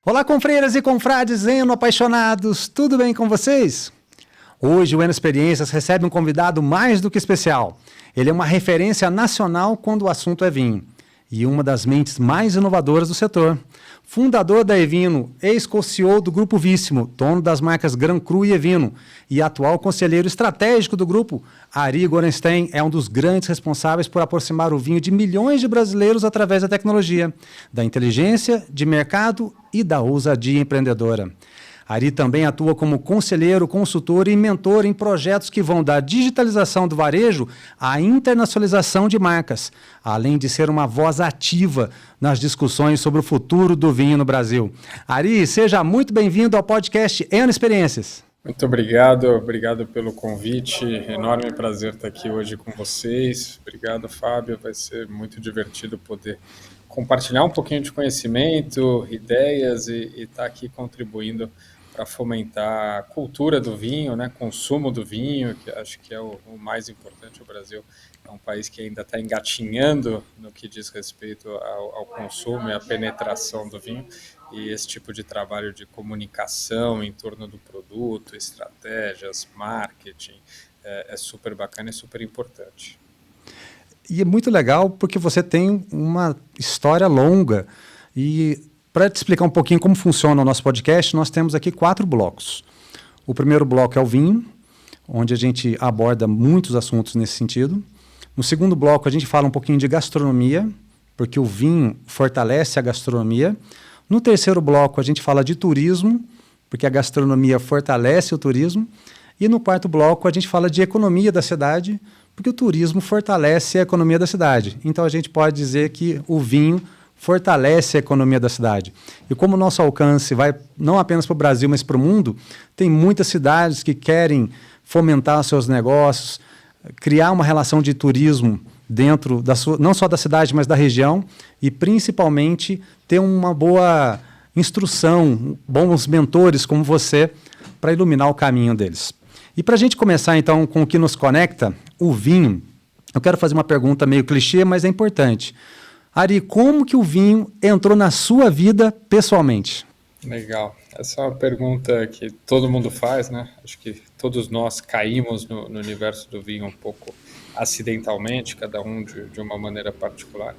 Olá, confreiras e confrades eno-apaixonados, tudo bem com vocês? Hoje o Eno Experiências recebe um convidado mais do que especial. Ele é uma referência nacional quando o assunto é vinho e uma das mentes mais inovadoras do setor. Fundador da Evino, ex-co-CEO do Grupo Víssimo, dono das marcas Gran Cru e Evino e atual conselheiro estratégico do grupo, Ari Gorenstein é um dos grandes responsáveis por aproximar o vinho de milhões de brasileiros através da tecnologia, da inteligência, de mercado e da ousadia empreendedora. Ari também atua como conselheiro, consultor e mentor em projetos que vão da digitalização do varejo à internacionalização de marcas, além de ser uma voz ativa nas discussões sobre o futuro do vinho no Brasil. Ari, seja muito bem-vindo ao podcast Eno Experiências. Muito obrigado pelo convite, enorme prazer estar aqui hoje com vocês. Obrigado, Fábio, vai ser muito divertido poder compartilhar um pouquinho de conhecimento, ideias e estar aqui contribuindo para fomentar a cultura do vinho, né, consumo do vinho, que acho que é o mais importante. O Brasil é um país que ainda está engatinhando no que diz respeito ao consumo e à penetração do vinho, e esse tipo de trabalho de comunicação em torno do produto, estratégias, marketing, é super bacana e super importante. E é muito legal porque você tem uma história longa e para te explicar um pouquinho como funciona o nosso podcast, nós temos aqui 4 blocos. O primeiro bloco é o vinho, onde a gente aborda muitos assuntos nesse sentido. No segundo bloco, a gente fala um pouquinho de gastronomia, porque o vinho fortalece a gastronomia. No terceiro bloco, a gente fala de turismo, porque a gastronomia fortalece o turismo. E no quarto bloco, a gente fala de economia da cidade, porque o turismo fortalece a economia da cidade. Então, a gente pode dizer que o vinho fortalece a economia da cidade. E como o nosso alcance vai não apenas para o Brasil, mas para o mundo, tem muitas cidades que querem fomentar seus negócios, criar uma relação de turismo dentro da sua, não só da cidade, mas da região, e principalmente ter uma boa instrução, bons mentores como você, para iluminar o caminho deles. E para a gente começar então com o que nos conecta, o vinho, eu quero fazer uma pergunta meio clichê, mas é importante. Ari, como que o vinho entrou na sua vida pessoalmente? Legal. Essa é uma pergunta que todo mundo faz, né? Acho que todos nós caímos no universo do vinho um pouco acidentalmente, cada um de uma maneira particular.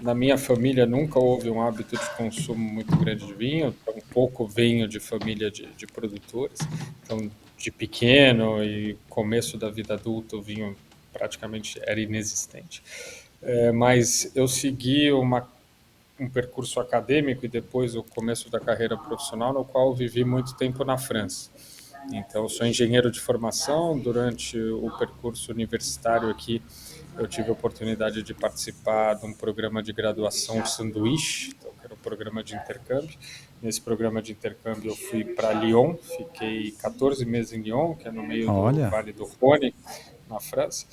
Na minha família, nunca houve um hábito de consumo muito grande de vinho, tampouco venho de família de produtores. Então, de pequeno e começo da vida adulta, o vinho praticamente era inexistente. Mas eu segui um percurso acadêmico e depois o começo da carreira profissional, no qual vivi muito tempo na França. Então, sou engenheiro de formação. Durante o percurso universitário aqui, eu tive a oportunidade de participar de um programa de graduação sanduíche, então, que era um programa de intercâmbio. Nesse programa de intercâmbio, eu fui para Lyon, fiquei 14 meses em Lyon, que é no meio do Vale do Rhône, na França.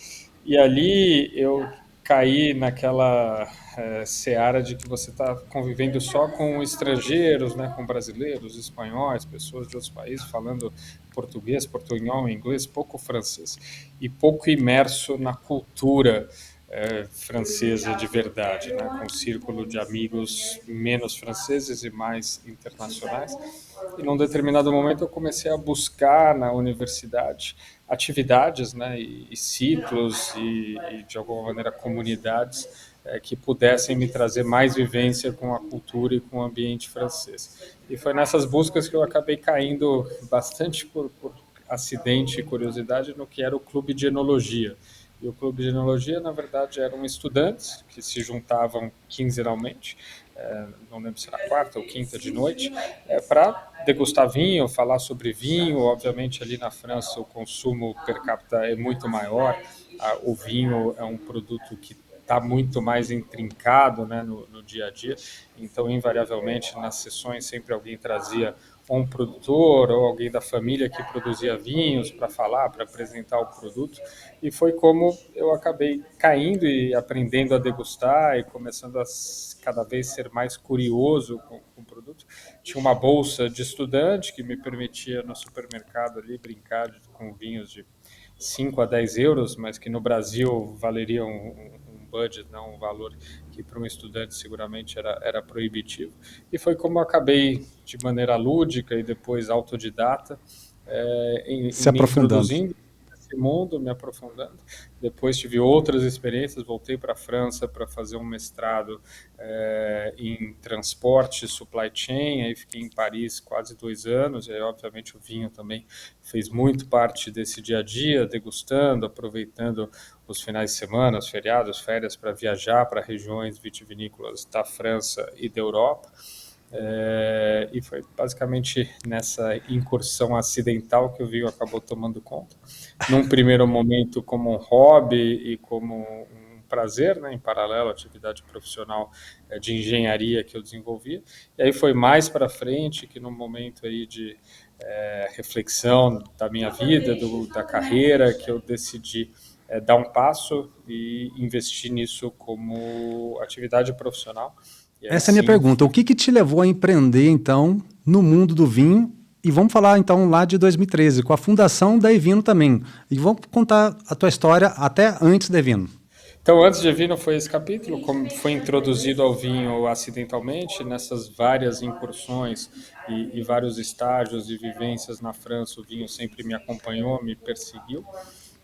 E ali eu cair naquela seara de que você está convivendo só com estrangeiros, né, com brasileiros, espanhóis, pessoas de outros países falando português, portunhol, inglês, pouco francês, e pouco imerso na cultura francesa de verdade, né, com um círculo de amigos menos franceses e mais internacionais. E num determinado momento eu comecei a buscar na universidade atividades, né, e ciclos e, de alguma maneira, comunidades que pudessem me trazer mais vivência com a cultura e com o ambiente francês. E foi nessas buscas que eu acabei caindo bastante por acidente e curiosidade no que era o Clube de Enologia. E o Clube de Enologia, na verdade, eram estudantes que se juntavam quinzenalmente, não lembro se era quarta ou quinta de noite, para degustar vinho, falar sobre vinho. Obviamente, ali na França, o consumo per capita é muito maior. O vinho é um produto que está muito mais intrincado, né, no dia a dia. Então, invariavelmente, nas sessões, sempre alguém trazia um produtor ou alguém da família que produzia vinhos para falar, para apresentar o produto. E foi como eu acabei caindo e aprendendo a degustar e começando a cada vez ser mais curioso com o produto. Tinha uma bolsa de estudante que me permitia no supermercado ali brincar com vinhos de 5 a 10 euros, mas que no Brasil valeriam um budget, né, um valor que para um estudante seguramente era proibitivo. E foi como eu acabei, de maneira lúdica e depois autodidata, em Se me aprofundando. introduzindo nesse mundo, me aprofundando. Depois tive outras experiências, voltei para a França para fazer um mestrado em transporte, supply chain, aí fiquei em Paris quase 2 anos, e aí obviamente o vinho também fez muito parte desse dia a dia, degustando, aproveitando os finais de semana, os feriados, férias para viajar para regiões vitivinícolas da França e da Europa. E foi basicamente nessa incursão acidental que o vinho acabou tomando conta. Num primeiro momento como um hobby e como um prazer, né, em paralelo à atividade profissional de engenharia que eu desenvolvia. E aí foi mais para frente que no momento aí de reflexão da minha vida, da carreira, que eu decidi dar um passo e investir nisso como atividade profissional. E aí Essa é a minha sim, pergunta. O que que te levou a empreender, então, no mundo do vinho? E vamos falar, então, lá de 2013, com a fundação da Evino também. E vamos contar a tua história até antes da Evino. então, antes de vinho foi esse capítulo, como foi introduzido ao vinho acidentalmente, nessas várias incursões e vários estágios e vivências na França, o vinho sempre me acompanhou, me perseguiu.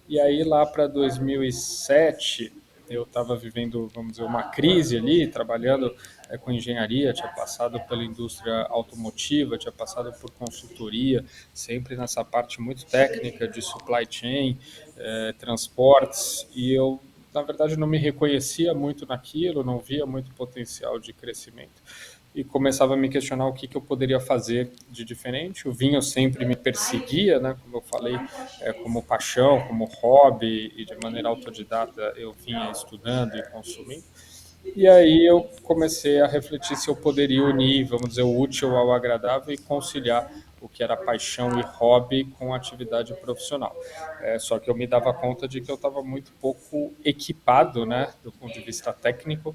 E aí, lá para 2007, eu estava vivendo, vamos dizer, uma crise ali, trabalhando com engenharia, tinha passado pela indústria automotiva, tinha passado por consultoria, sempre nessa parte muito técnica de supply chain, transportes, e eu, na verdade, não me reconhecia muito naquilo, não via muito potencial de crescimento e começava a me questionar o que eu poderia fazer de diferente. O vinho sempre me perseguia, né? Como eu falei, como paixão, como hobby e de maneira autodidata eu vinha estudando e consumindo. E aí eu comecei a refletir se eu poderia unir, vamos dizer, o útil ao agradável e conciliar o que era paixão e hobby com atividade profissional. Só que eu me dava conta de que eu estava muito pouco equipado, né, do ponto de vista técnico,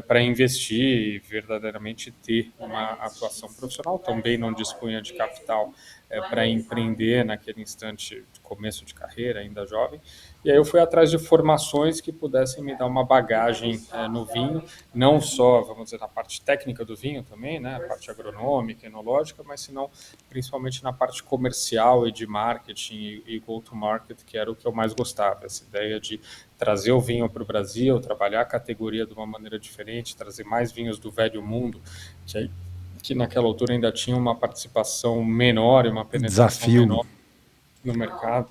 para investir e verdadeiramente ter uma atuação profissional. Também não dispunha de capital para empreender naquele instante de começo de carreira, ainda jovem. E aí eu fui atrás de formações que pudessem me dar uma bagagem no vinho, não só, vamos dizer, na parte técnica do vinho também, né, a parte agronômica, enológica, mas senão principalmente na parte comercial e de marketing e go-to-market, que era o que eu mais gostava, essa ideia de trazer o vinho para o Brasil, trabalhar a categoria de uma maneira diferente, trazer mais vinhos do velho mundo, que naquela altura ainda tinha uma participação menor e uma penetração Desafio. menor no mercado,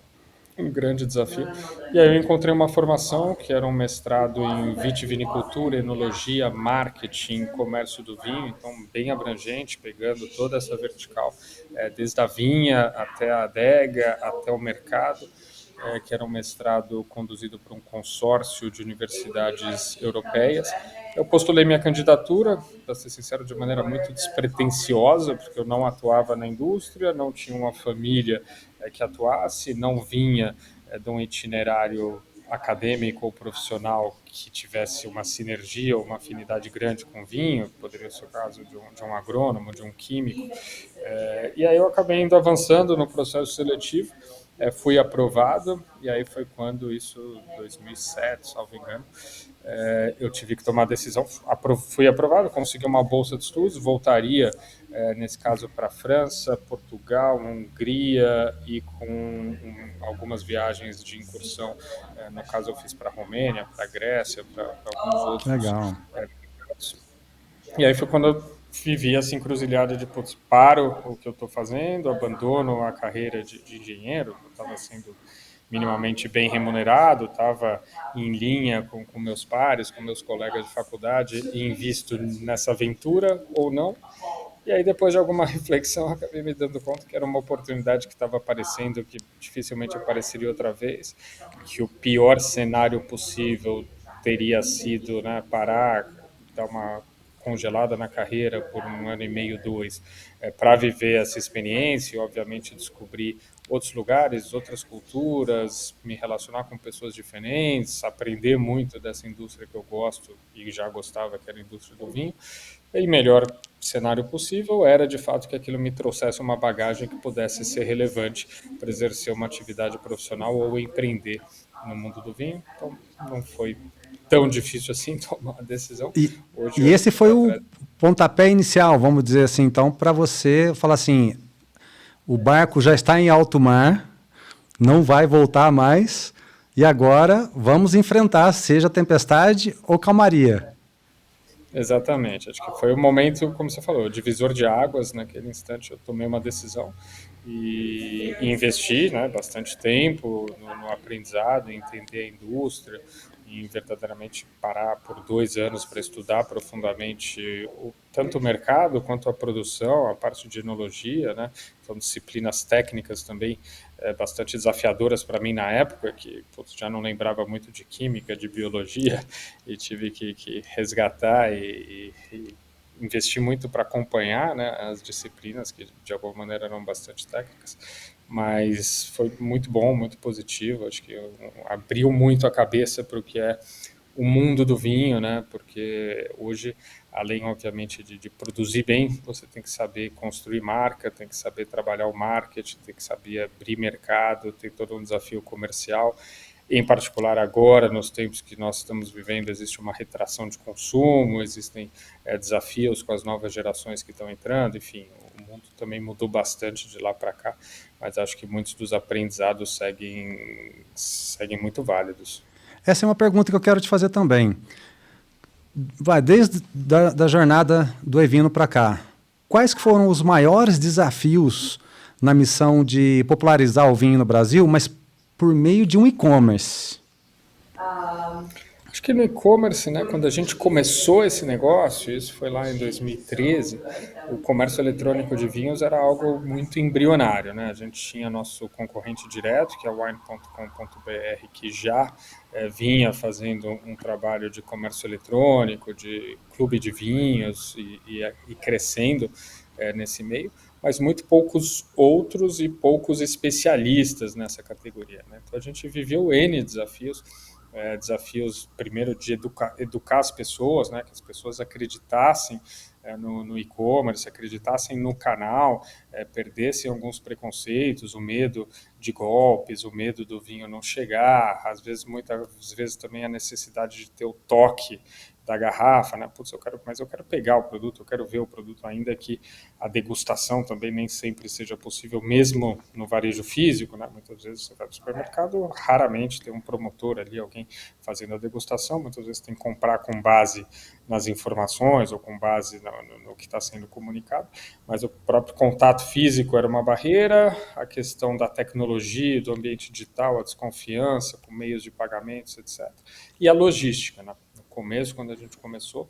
um grande desafio. E aí eu encontrei uma formação que era um mestrado em vitivinicultura, enologia, marketing, comércio do vinho, então bem abrangente, pegando toda essa vertical, desde a vinha até a adega, até o mercado, que era um mestrado conduzido por um consórcio de universidades europeias. Eu postulei minha candidatura, para ser sincero, de maneira muito despretensiosa, porque eu não atuava na indústria, não tinha uma família que atuasse, não vinha de um itinerário acadêmico ou profissional que tivesse uma sinergia ou uma afinidade grande com vinho, poderia ser o caso de um agrônomo, de um químico. E aí eu acabei indo avançando no processo seletivo, fui aprovado, e aí foi quando isso, 2007, salvo engano, eu tive que tomar a decisão, fui aprovado, consegui uma bolsa de estudos, voltaria, nesse caso, para a França, Portugal, Hungria e com algumas viagens de incursão, no caso eu fiz para a Romênia, para a Grécia, para alguns Que outros legal. mercados. E aí foi quando eu vivi essa encruzilhada de, putz, paro o que eu estou fazendo, abandono a carreira de engenheiro, eu estava sendo minimamente bem remunerado, estava em linha com meus pares, com meus colegas de faculdade, e invisto nessa aventura ou não. E aí, depois de alguma reflexão, acabei me dando conta que era uma oportunidade que estava aparecendo, que dificilmente apareceria outra vez, que o pior cenário possível teria sido, né, parar, dar uma congelada na carreira por 1 ano e meio, 2, para viver essa experiência e, obviamente, descobrir outros lugares, outras culturas, me relacionar com pessoas diferentes, aprender muito dessa indústria que eu gosto e já gostava, que era a indústria do vinho. E melhor cenário possível era, de fato, que aquilo me trouxesse uma bagagem que pudesse ser relevante para exercer uma atividade profissional ou empreender no mundo do vinho. Então, não foi tão difícil assim tomar a decisão. E esse foi o pontapé inicial, vamos dizer assim, então, para você falar assim, o barco já está em alto mar, não vai voltar mais, e agora vamos enfrentar, seja tempestade ou calmaria. Exatamente, acho que foi o momento, como você falou, divisor de águas. Naquele instante eu tomei uma decisão e investi, né, bastante tempo no aprendizado, em entender a indústria, em verdadeiramente parar por 2 anos para estudar profundamente tanto o mercado quanto a produção, a parte de enologia, né? São disciplinas técnicas também bastante desafiadoras para mim na época, que já não lembrava muito de química, de biologia, e tive que resgatar e investir muito para acompanhar, né, as disciplinas, que de alguma maneira eram bastante técnicas, mas foi muito bom, muito positivo. Acho que abriu muito a cabeça para o que é o mundo do vinho, né? Porque hoje, além, obviamente, de produzir bem, você tem que saber construir marca, tem que saber trabalhar o marketing, tem que saber abrir mercado, tem todo um desafio comercial. Em particular agora, nos tempos que nós estamos vivendo, existe uma retração de consumo, existem desafios com as novas gerações que estão entrando, enfim, o mundo também mudou bastante de lá para cá, mas acho que muitos dos aprendizados seguem muito válidos. Essa é uma pergunta que eu quero te fazer também. Desde da jornada do Evino para cá, quais que foram os maiores desafios na missão de popularizar o vinho no Brasil, mas por meio de um e-commerce? Acho que no e-commerce, né, quando a gente começou esse negócio, isso foi lá em 2013, o comércio eletrônico de vinhos era algo muito embrionário, né? A gente tinha nosso concorrente direto, que é o wine.com.br, que já vinha fazendo um trabalho de comércio eletrônico, de clube de vinhos e crescendo nesse meio, mas muito poucos outros e poucos especialistas nessa categoria, né? Então a gente viveu N desafios, desafios primeiro de educar as pessoas, né, que as pessoas acreditassem no e-commerce, acreditassem no canal, perdessem alguns preconceitos, o medo de golpes, o medo do vinho não chegar, muitas vezes também a necessidade de ter o toque da garrafa, né? Putz, mas eu quero pegar o produto, eu quero ver o produto, ainda que a degustação também nem sempre seja possível, mesmo no varejo físico, né? Muitas vezes você vai para o supermercado, raramente tem um promotor ali, alguém fazendo a degustação, muitas vezes tem que comprar com base nas informações ou com base no que está sendo comunicado, mas o próprio contato físico era uma barreira, a questão da tecnologia, do ambiente digital, a desconfiança com meios de pagamentos, etc. E a logística, né? Começo, quando a gente começou,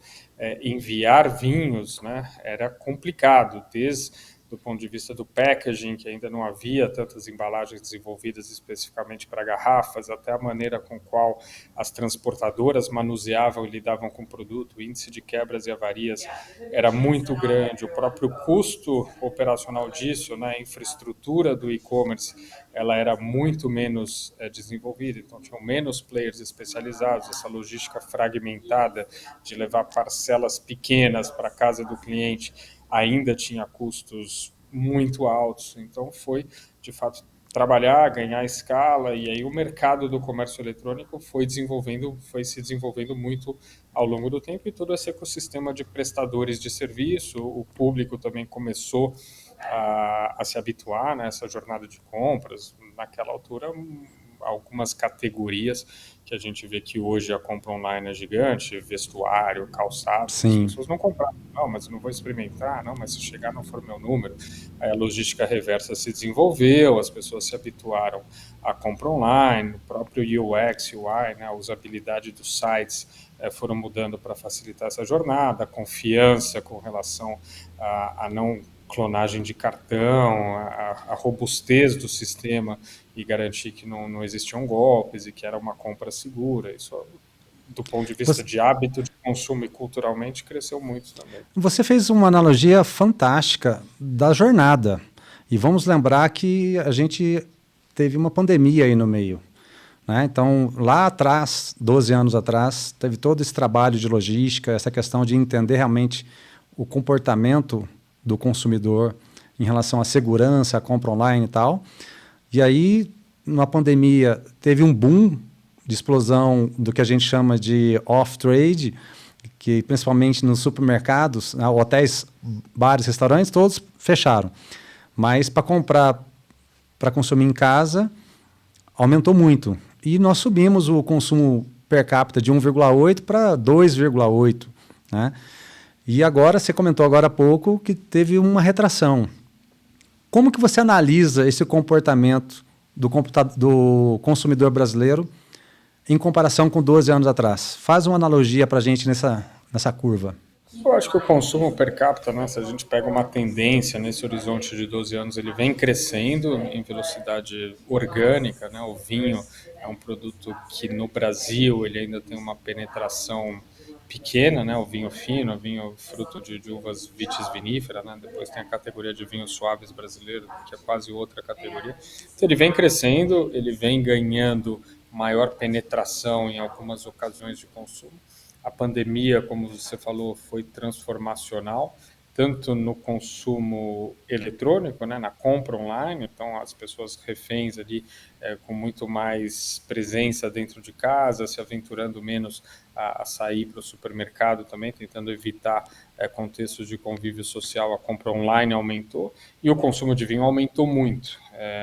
enviar vinhos, né, era complicado, desde do ponto de vista do packaging, que ainda não havia tantas embalagens desenvolvidas especificamente para garrafas, até a maneira com qual as transportadoras manuseavam e lidavam com o produto, o índice de quebras e avarias era muito grande, o próprio custo operacional disso, né, a infraestrutura do e-commerce, ela era muito menos desenvolvida, então tinham menos players especializados, essa logística fragmentada de levar parcelas pequenas para a casa do cliente ainda tinha custos muito altos, então foi, de fato, trabalhar, ganhar escala, e aí o mercado do comércio eletrônico foi se desenvolvendo muito ao longo do tempo, e todo esse ecossistema de prestadores de serviço, o público também começou a se habituar nessa jornada de compras. Naquela altura, algumas categorias que a gente vê que hoje a compra online é gigante, vestuário, calçado, Sim. as pessoas não compraram, não, mas eu não vou experimentar, não, mas se chegar não for meu número. Aí a logística reversa se desenvolveu, as pessoas se habituaram à compra online, o próprio UX, UI, né, a usabilidade dos sites foram mudando para facilitar essa jornada, a confiança com relação a não clonagem de cartão, a robustez do sistema e garantir que não existiam golpes e que era uma compra segura. Isso, do ponto de vista de hábito de consumo e culturalmente, cresceu muito também. Você fez uma analogia fantástica da jornada. E vamos lembrar que a gente teve uma pandemia aí no meio, né? Então, lá atrás, 12 anos atrás, teve todo esse trabalho de logística, essa questão de entender realmente o comportamento do consumidor em relação à segurança, à compra online e tal. E aí, na pandemia, teve um boom de explosão do que a gente chama de off-trade, que principalmente nos supermercados, hotéis, bares, restaurantes, todos fecharam. Mas para comprar, para consumir em casa, aumentou muito. E nós subimos o consumo per capita de 1,8 para 2,8, né? E agora, você comentou agora há pouco que teve uma retração. Como que você analisa esse comportamento do consumidor brasileiro em comparação com 12 anos atrás? Faz uma analogia para a gente nessa curva. Eu acho que o consumo per capita, né, se a gente pega uma tendência nesse horizonte de 12 anos, ele vem crescendo em velocidade orgânica, né? O vinho é um produto que no Brasil ele ainda tem uma penetração pequena, né? O vinho fino, o vinho fruto de uvas vitis vinífera, né? Depois tem a categoria de vinhos suaves brasileiros, que é quase outra categoria. Então ele vem crescendo, ele vem ganhando maior penetração em algumas ocasiões de consumo. A pandemia, como você falou, foi transformacional, tanto no consumo eletrônico, né, na compra online, então as pessoas reféns ali com muito mais presença dentro de casa, se aventurando menos a sair para o supermercado também, tentando evitar contextos de convívio social, a compra online aumentou e o consumo de vinho aumentou muito.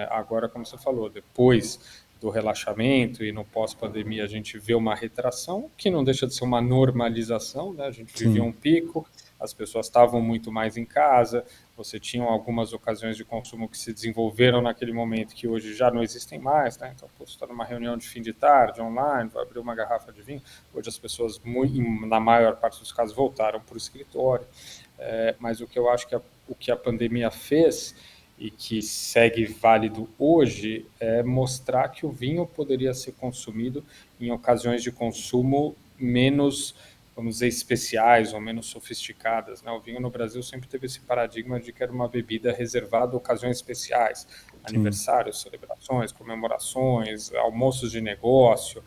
Agora, como você falou, depois do relaxamento e no pós-pandemia a gente vê uma retração, que não deixa de ser uma normalização, né? A gente vivia um pico, as pessoas estavam muito mais em casa, você tinha algumas ocasiões de consumo que se desenvolveram naquele momento que hoje já não existem mais, né? Então, você está numa reunião de fim de tarde, online, vai abrir uma garrafa de vinho, hoje as pessoas, na maior parte dos casos, voltaram para o escritório, mas o que eu acho que o que a pandemia fez e que segue válido hoje, é mostrar que o vinho poderia ser consumido em ocasiões de consumo menos, vamos dizer, especiais ou menos sofisticadas, né? O vinho no Brasil sempre teve esse paradigma de que era uma bebida reservada a ocasiões especiais, aniversários, celebrações, comemorações, almoços de negócio,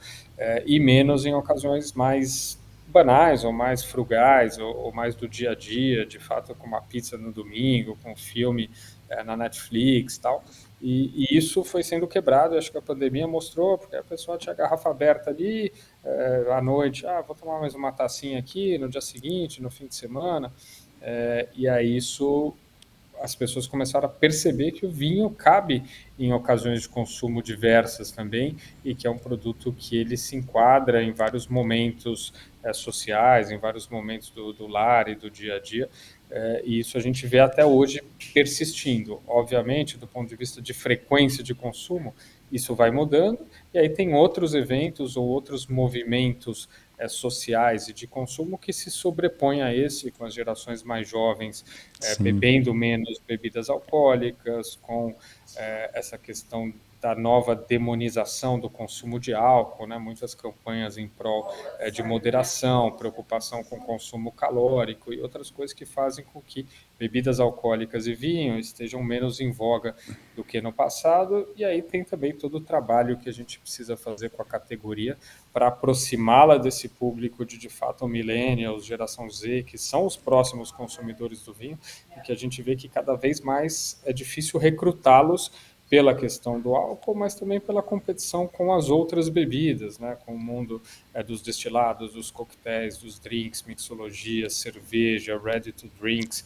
e menos em ocasiões mais banais ou mais frugais ou mais do dia a dia, de fato, com uma pizza no domingo, com um filme na Netflix e tal, e isso foi sendo quebrado. Acho que a pandemia mostrou, porque a pessoa tinha a garrafa aberta ali, à noite, vou tomar mais uma tacinha aqui, no dia seguinte, no fim de semana, e aí isso, as pessoas começaram a perceber que o vinho cabe em ocasiões de consumo diversas também, e que é um produto que ele se enquadra em vários momentos sociais, em vários momentos do lar e do dia a dia, e isso a gente vê até hoje persistindo. Obviamente, do ponto de vista de frequência de consumo, isso vai mudando, e aí tem outros eventos ou outros movimentos sociais e de consumo que se sobrepõem a esse, com as gerações mais jovens bebendo menos bebidas alcoólicas, com essa questão da nova demonização do consumo de álcool, né? Muitas campanhas em prol de moderação, preocupação com o consumo calórico e outras coisas que fazem com que bebidas alcoólicas e vinho estejam menos em voga do que no passado. E aí tem também todo o trabalho que a gente precisa fazer com a categoria para aproximá-la desse público de fato, millennials, geração Z, que são os próximos consumidores do vinho, e que a gente vê que cada vez mais é difícil recrutá-los pela questão do álcool, mas também pela competição com as outras bebidas, né? Com o mundo dos destilados, dos coquetéis, dos drinks, mixologia, cerveja, ready to drinks,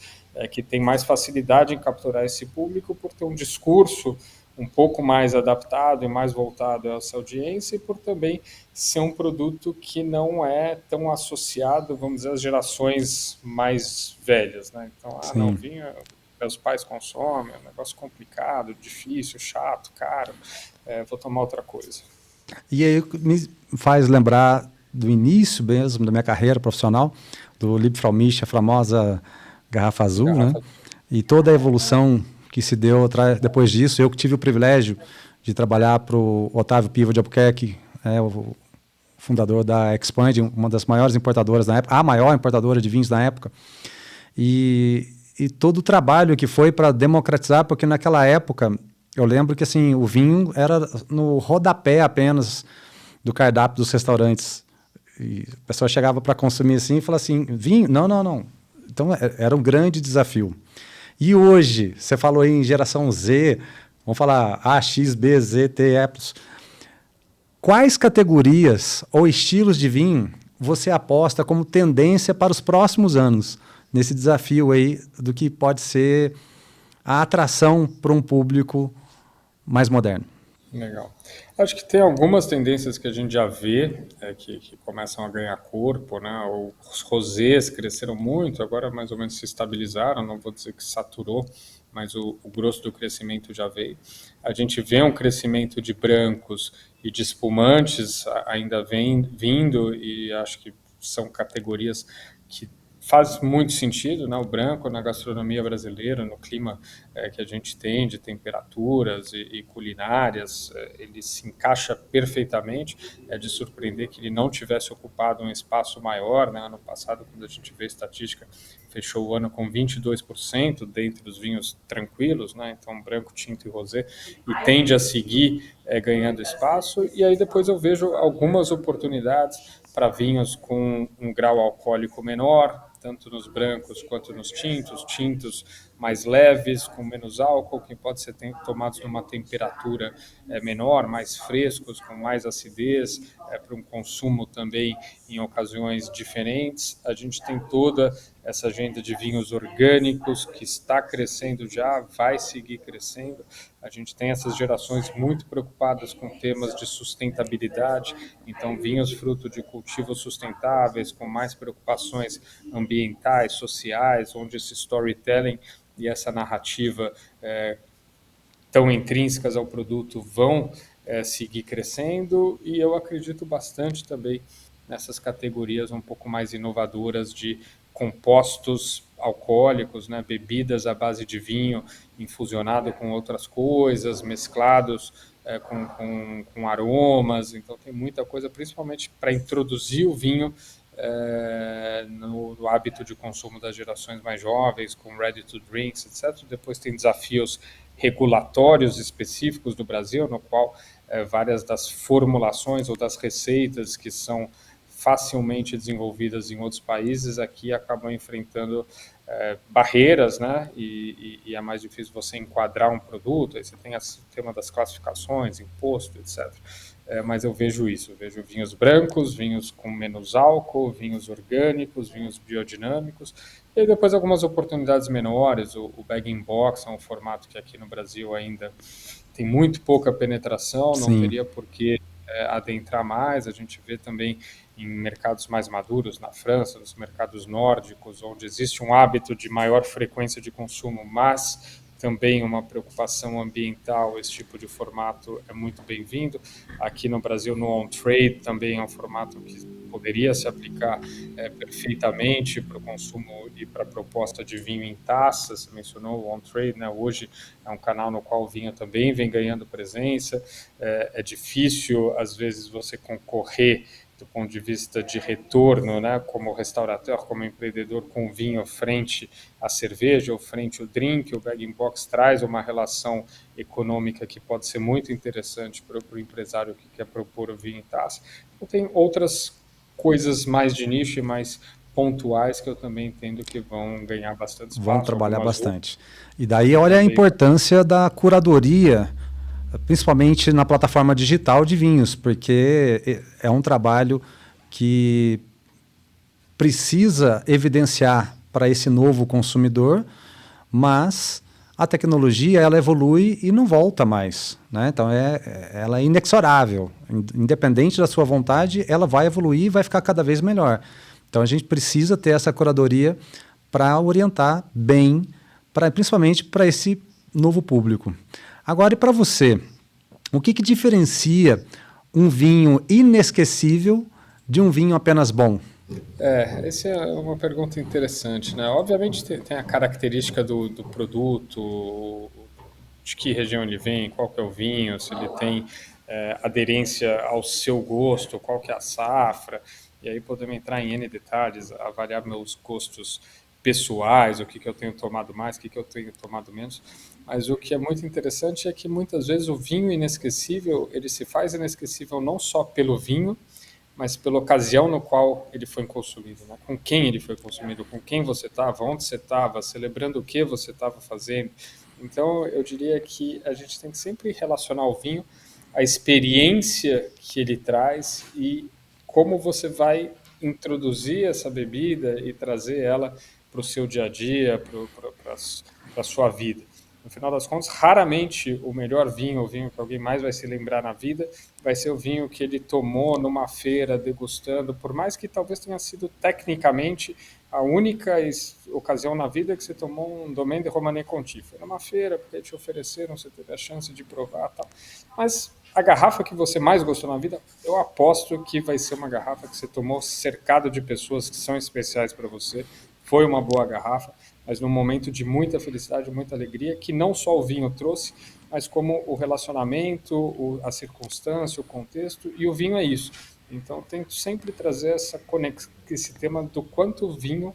que tem mais facilidade em capturar esse público por ter um discurso um pouco mais adaptado e mais voltado a essa audiência, e por também ser um produto que não é tão associado, vamos dizer, às gerações mais velhas, né? Então, não, vinho, meus pais consomem, é um negócio complicado, difícil, chato, caro, vou tomar outra coisa. E aí me faz lembrar do início mesmo da minha carreira profissional, do Liebfraumilch, a famosa garrafa azul, né? E toda a evolução que se deu depois disso. Eu que tive o privilégio de trabalhar para o Otávio Piva de Albuquerque, o fundador da Expand, uma das maiores importadoras na época, a maior importadora de vinhos na época, e todo o trabalho que foi para democratizar, porque naquela época eu lembro que assim, o vinho era no rodapé apenas do cardápio dos restaurantes. E a pessoa chegava para consumir assim e falava assim, vinho? Não. Então era um grande desafio. E hoje, você falou aí em geração Z, vamos falar A, X, B, Z, T, E+. Quais categorias ou estilos de vinho você aposta como tendência para os próximos anos, nesse desafio aí do que pode ser a atração para um público mais moderno? Legal. Acho que tem algumas tendências que a gente já vê que começam a ganhar corpo, né? Os rosés cresceram muito, agora mais ou menos se estabilizaram, não vou dizer que saturou, mas o grosso do crescimento já veio. A gente vê um crescimento de brancos e de espumantes ainda vem vindo, e acho que são categorias que faz muito sentido, né? O branco na gastronomia brasileira, no clima que a gente tem de temperaturas e culinárias, ele se encaixa perfeitamente. É de surpreender que ele não tivesse ocupado um espaço maior, né? Ano passado, quando a gente vê a estatística, fechou o ano com 22% dentre os vinhos tranquilos, né? Então branco, tinto e rosé, e tende a seguir ganhando espaço. E aí depois eu vejo algumas oportunidades para vinhos com um grau alcoólico menor, tanto nos brancos quanto nos tintos mais leves, com menos álcool, que pode ser tomados numa temperatura menor, mais frescos, com mais acidez, para um consumo também em ocasiões diferentes. A gente tem toda essa agenda de vinhos orgânicos que está crescendo já, vai seguir crescendo. A gente tem essas gerações muito preocupadas com temas de sustentabilidade, então vinhos fruto de cultivos sustentáveis, com mais preocupações ambientais, sociais, onde esse storytelling e essa narrativa tão intrínsecas ao produto vão seguir crescendo, e eu acredito bastante também nessas categorias um pouco mais inovadoras de compostos alcoólicos, né, bebidas à base de vinho infusionado com outras coisas, mesclados com aromas. Então tem muita coisa, principalmente para introduzir o vinho no hábito de consumo das gerações mais jovens, com ready to drinks, etc. Depois tem desafios regulatórios específicos do Brasil, no qual várias das formulações ou das receitas que são facilmente desenvolvidas em outros países aqui acabam enfrentando barreiras, né? E é mais difícil você enquadrar um produto. Aí você tem o tema das classificações, imposto, etc. Mas eu vejo isso, eu vejo vinhos brancos, vinhos com menos álcool, vinhos orgânicos, vinhos biodinâmicos, e depois algumas oportunidades menores. O bag-in-box é um formato que aqui no Brasil ainda tem muito pouca penetração, não Sim. teria por que adentrar mais. A gente vê também em mercados mais maduros, na França, nos mercados nórdicos, onde existe um hábito de maior frequência de consumo, mas também uma preocupação ambiental. Esse tipo de formato é muito bem-vindo. Aqui no Brasil, no on-trade, também é um formato que poderia se aplicar perfeitamente para o consumo e para a proposta de vinho em taça. Você mencionou o on-trade, né? Hoje é um canal no qual o vinho também vem ganhando presença. É difícil, às vezes, você concorrer do ponto de vista de retorno, né, como restaurateur, como empreendedor, com vinho frente à cerveja ou frente ao drink. O bag-in-box traz uma relação econômica que pode ser muito interessante para o empresário que quer propor o vinho em taça. Então, tem outras coisas mais de nicho e mais pontuais que eu também entendo que vão ganhar bastante Vão espaço. trabalhar Algumas bastante. E daí olha a também. importância da curadoria, principalmente na plataforma digital de vinhos, porque é um trabalho que precisa evidenciar para esse novo consumidor, mas a tecnologia ela evolui e não volta mais, né? Então ela é inexorável, independente da sua vontade, ela vai evoluir e vai ficar cada vez melhor. Então a gente precisa ter essa curadoria para orientar bem, principalmente para esse novo público. Agora, e para você, o que diferencia um vinho inesquecível de um vinho apenas bom? Essa é uma pergunta interessante, né? Obviamente tem a característica do produto, de que região ele vem, qual que é o vinho, se ele tem aderência ao seu gosto, qual que é a safra, e aí podemos entrar em N detalhes, avaliar meus gostos pessoais, o que eu tenho tomado mais, o que eu tenho tomado menos. Mas o que é muito interessante é que muitas vezes o vinho inesquecível, ele se faz inesquecível não só pelo vinho, mas pela ocasião no qual ele foi consumido, né? Com quem ele foi consumido, com quem você estava, onde você estava, celebrando o que você estava fazendo. Então, eu diria que a gente tem que sempre relacionar o vinho a experiência que ele traz e como você vai introduzir essa bebida e trazer ela para o seu dia a dia, para a sua vida. No final das contas, raramente o melhor vinho, o vinho que alguém mais vai se lembrar na vida, vai ser o vinho que ele tomou numa feira degustando, por mais que talvez tenha sido tecnicamente a única ocasião na vida que você tomou um Domaine de Romanée Conti. Foi numa feira, porque te ofereceram, você teve a chance de provar, tal. Mas a garrafa que você mais gostou na vida, eu aposto que vai ser uma garrafa que você tomou cercado de pessoas que são especiais para você. Foi uma boa garrafa, mas num momento de muita felicidade, muita alegria, que não só o vinho trouxe, mas como o relacionamento, a circunstância, o contexto, e o vinho é isso. Então, tento sempre trazer esse tema do quanto o vinho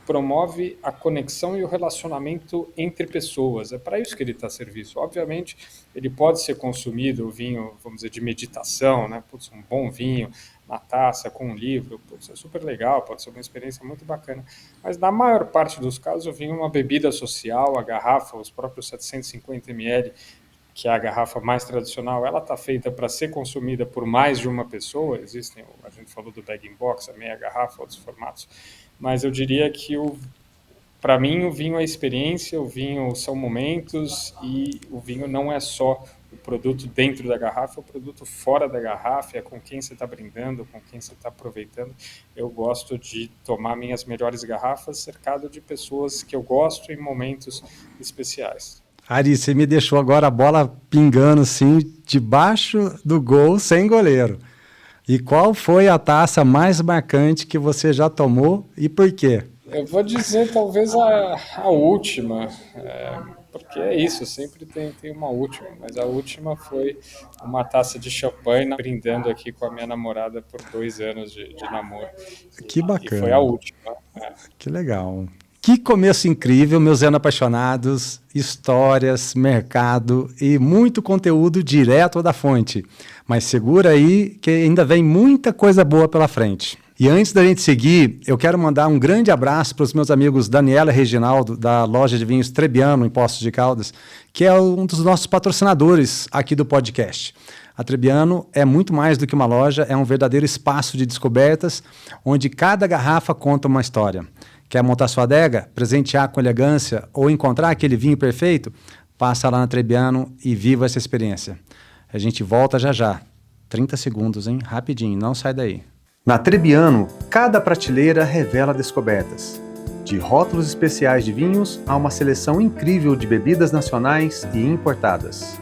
promove a conexão e o relacionamento entre pessoas. É para isso que ele está a serviço. Obviamente, ele pode ser consumido, o vinho, vamos dizer, de meditação, né? Putz, um bom vinho na taça, com um livro, putz, é super legal, pode ser uma experiência muito bacana. Mas na maior parte dos casos, o vinho é uma bebida social, a garrafa, os próprios 750 ml, que é a garrafa mais tradicional, ela está feita para ser consumida por mais de uma pessoa. Existem, a gente falou do bag-in-box, a meia garrafa, outros formatos. Mas eu diria que, para mim, o vinho é experiência, o vinho são momentos, e o vinho não é só o produto dentro da garrafa, é o produto fora da garrafa, é com quem você está brindando, com quem você está aproveitando. Eu gosto de tomar minhas melhores garrafas cercado de pessoas que eu gosto em momentos especiais. Ari, você me deixou agora a bola pingando assim, debaixo do gol, sem goleiro. E qual foi a taça mais marcante que você já tomou e por quê? Eu vou dizer talvez a última, porque é isso, sempre tem uma última, mas a última foi uma taça de champanhe, brindando aqui com a minha namorada por 2 anos de namoro. Que E foi a bacana, última. que legal. Que começo incrível, meus anos apaixonados, histórias, mercado e muito conteúdo direto da fonte. Mas segura aí que ainda vem muita coisa boa pela frente. E antes da gente seguir, eu quero mandar um grande abraço para os meus amigos Daniela e Reginaldo, da loja de vinhos Trebbiano, em Poços de Caldas, que é um dos nossos patrocinadores aqui do podcast. A Trebbiano é muito mais do que uma loja, é um verdadeiro espaço de descobertas, onde cada garrafa conta uma história. Quer montar sua adega, presentear com elegância ou encontrar aquele vinho perfeito? Passa lá na Trebbiano e viva essa experiência. A gente volta já já. 30 segundos, hein? Rapidinho, não sai daí. Na Trebbiano, cada prateleira revela descobertas. De rótulos especiais de vinhos a uma seleção incrível de bebidas nacionais e importadas.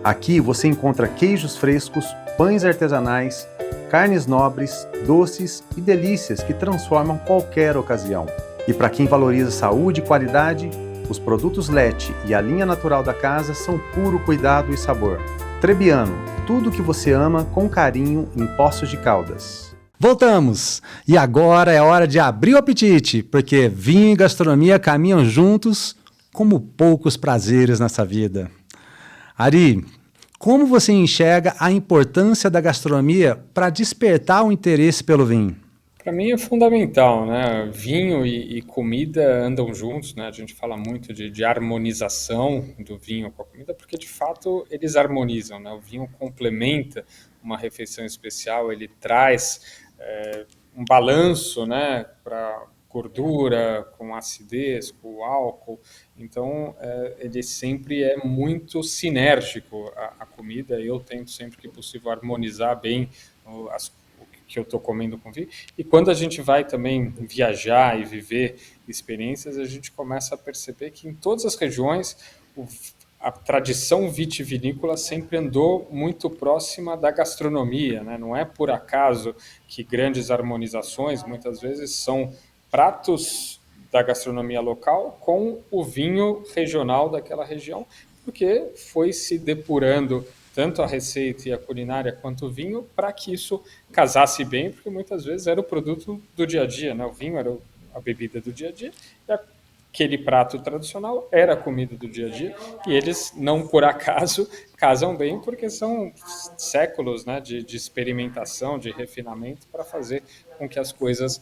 Aqui você encontra queijos frescos, pães artesanais, carnes nobres, doces e delícias que transformam qualquer ocasião. E para quem valoriza saúde e qualidade, os produtos Lete e a linha natural da casa são puro cuidado e sabor. Trebbiano, tudo que você ama com carinho em Poços de Caldas. Voltamos! E agora é hora de abrir o apetite, porque vinho e gastronomia caminham juntos como poucos prazeres nessa vida. Ari, como você enxerga a importância da gastronomia para despertar o interesse pelo vinho? Para mim é fundamental, né? Vinho e comida andam juntos, né? A gente fala muito de harmonização do vinho com a comida, porque de fato eles harmonizam, né? O vinho complementa uma refeição especial, ele traz um balanço, né? Para gordura, com acidez, com álcool. Então, ele sempre é muito sinérgico a comida. Eu tento sempre que possível harmonizar bem o que eu estou comendo com vinho. E quando a gente vai também viajar e viver experiências, a gente começa a perceber que em todas as regiões a tradição vitivinícola sempre andou muito próxima da gastronomia, né? Não é por acaso que grandes harmonizações muitas vezes são pratos da gastronomia local com o vinho regional daquela região, porque foi se depurando tanto a receita e a culinária quanto o vinho para que isso casasse bem, porque muitas vezes era o produto do dia a dia, né? O vinho era a bebida do dia a dia, e aquele prato tradicional era a comida do dia a dia, e eles não por acaso casam bem, porque são séculos, né, de experimentação, de refinamento para fazer com que as coisas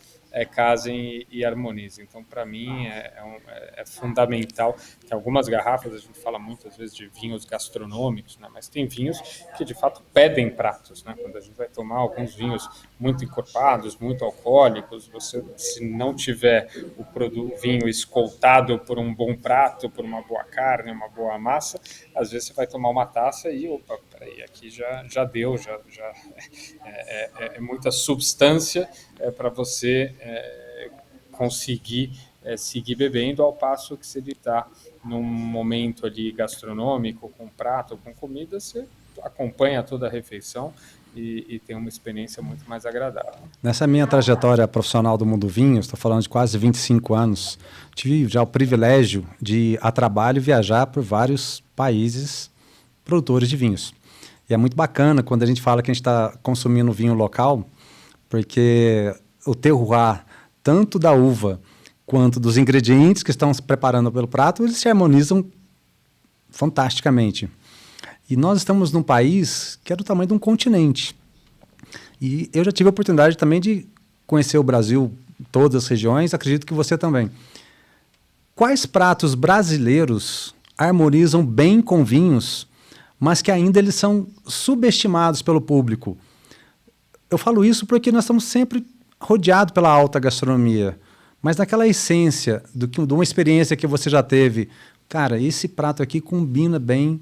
casem e harmonizem. Então, para mim, é fundamental. Tem algumas garrafas, a gente fala muitas vezes de vinhos gastronômicos, né? Mas tem vinhos que, de fato, pedem pratos, né? Quando a gente vai tomar alguns vinhos muito encorpados, muito alcoólicos, você, se não tiver o vinho escoltado por um bom prato, por uma boa carne, uma boa massa, às vezes você vai tomar uma taça e, opa, peraí, aqui já deu, é muita substância para você conseguir seguir bebendo, ao passo que se ele está num momento ali gastronômico, com prato, com comida, você acompanha toda a refeição e tem uma experiência muito mais agradável. Nessa minha trajetória profissional do mundo vinho, estou falando de quase 25 anos, tive já o privilégio de ir a trabalho e viajar por vários países produtores de vinhos. E é muito bacana quando a gente fala que a gente está consumindo vinho local, porque o terroir, tanto da uva quanto dos ingredientes que estão se preparando pelo prato, eles se harmonizam fantasticamente. E nós estamos num país que é do tamanho de um continente. E eu já tive a oportunidade também de conhecer o Brasil, todas as regiões, acredito que você também. Quais pratos brasileiros harmonizam bem com vinhos, mas que ainda eles são subestimados pelo público? Eu falo isso porque nós estamos sempre rodeados pela alta gastronomia, mas naquela essência de uma experiência que você já teve, cara, esse prato aqui combina bem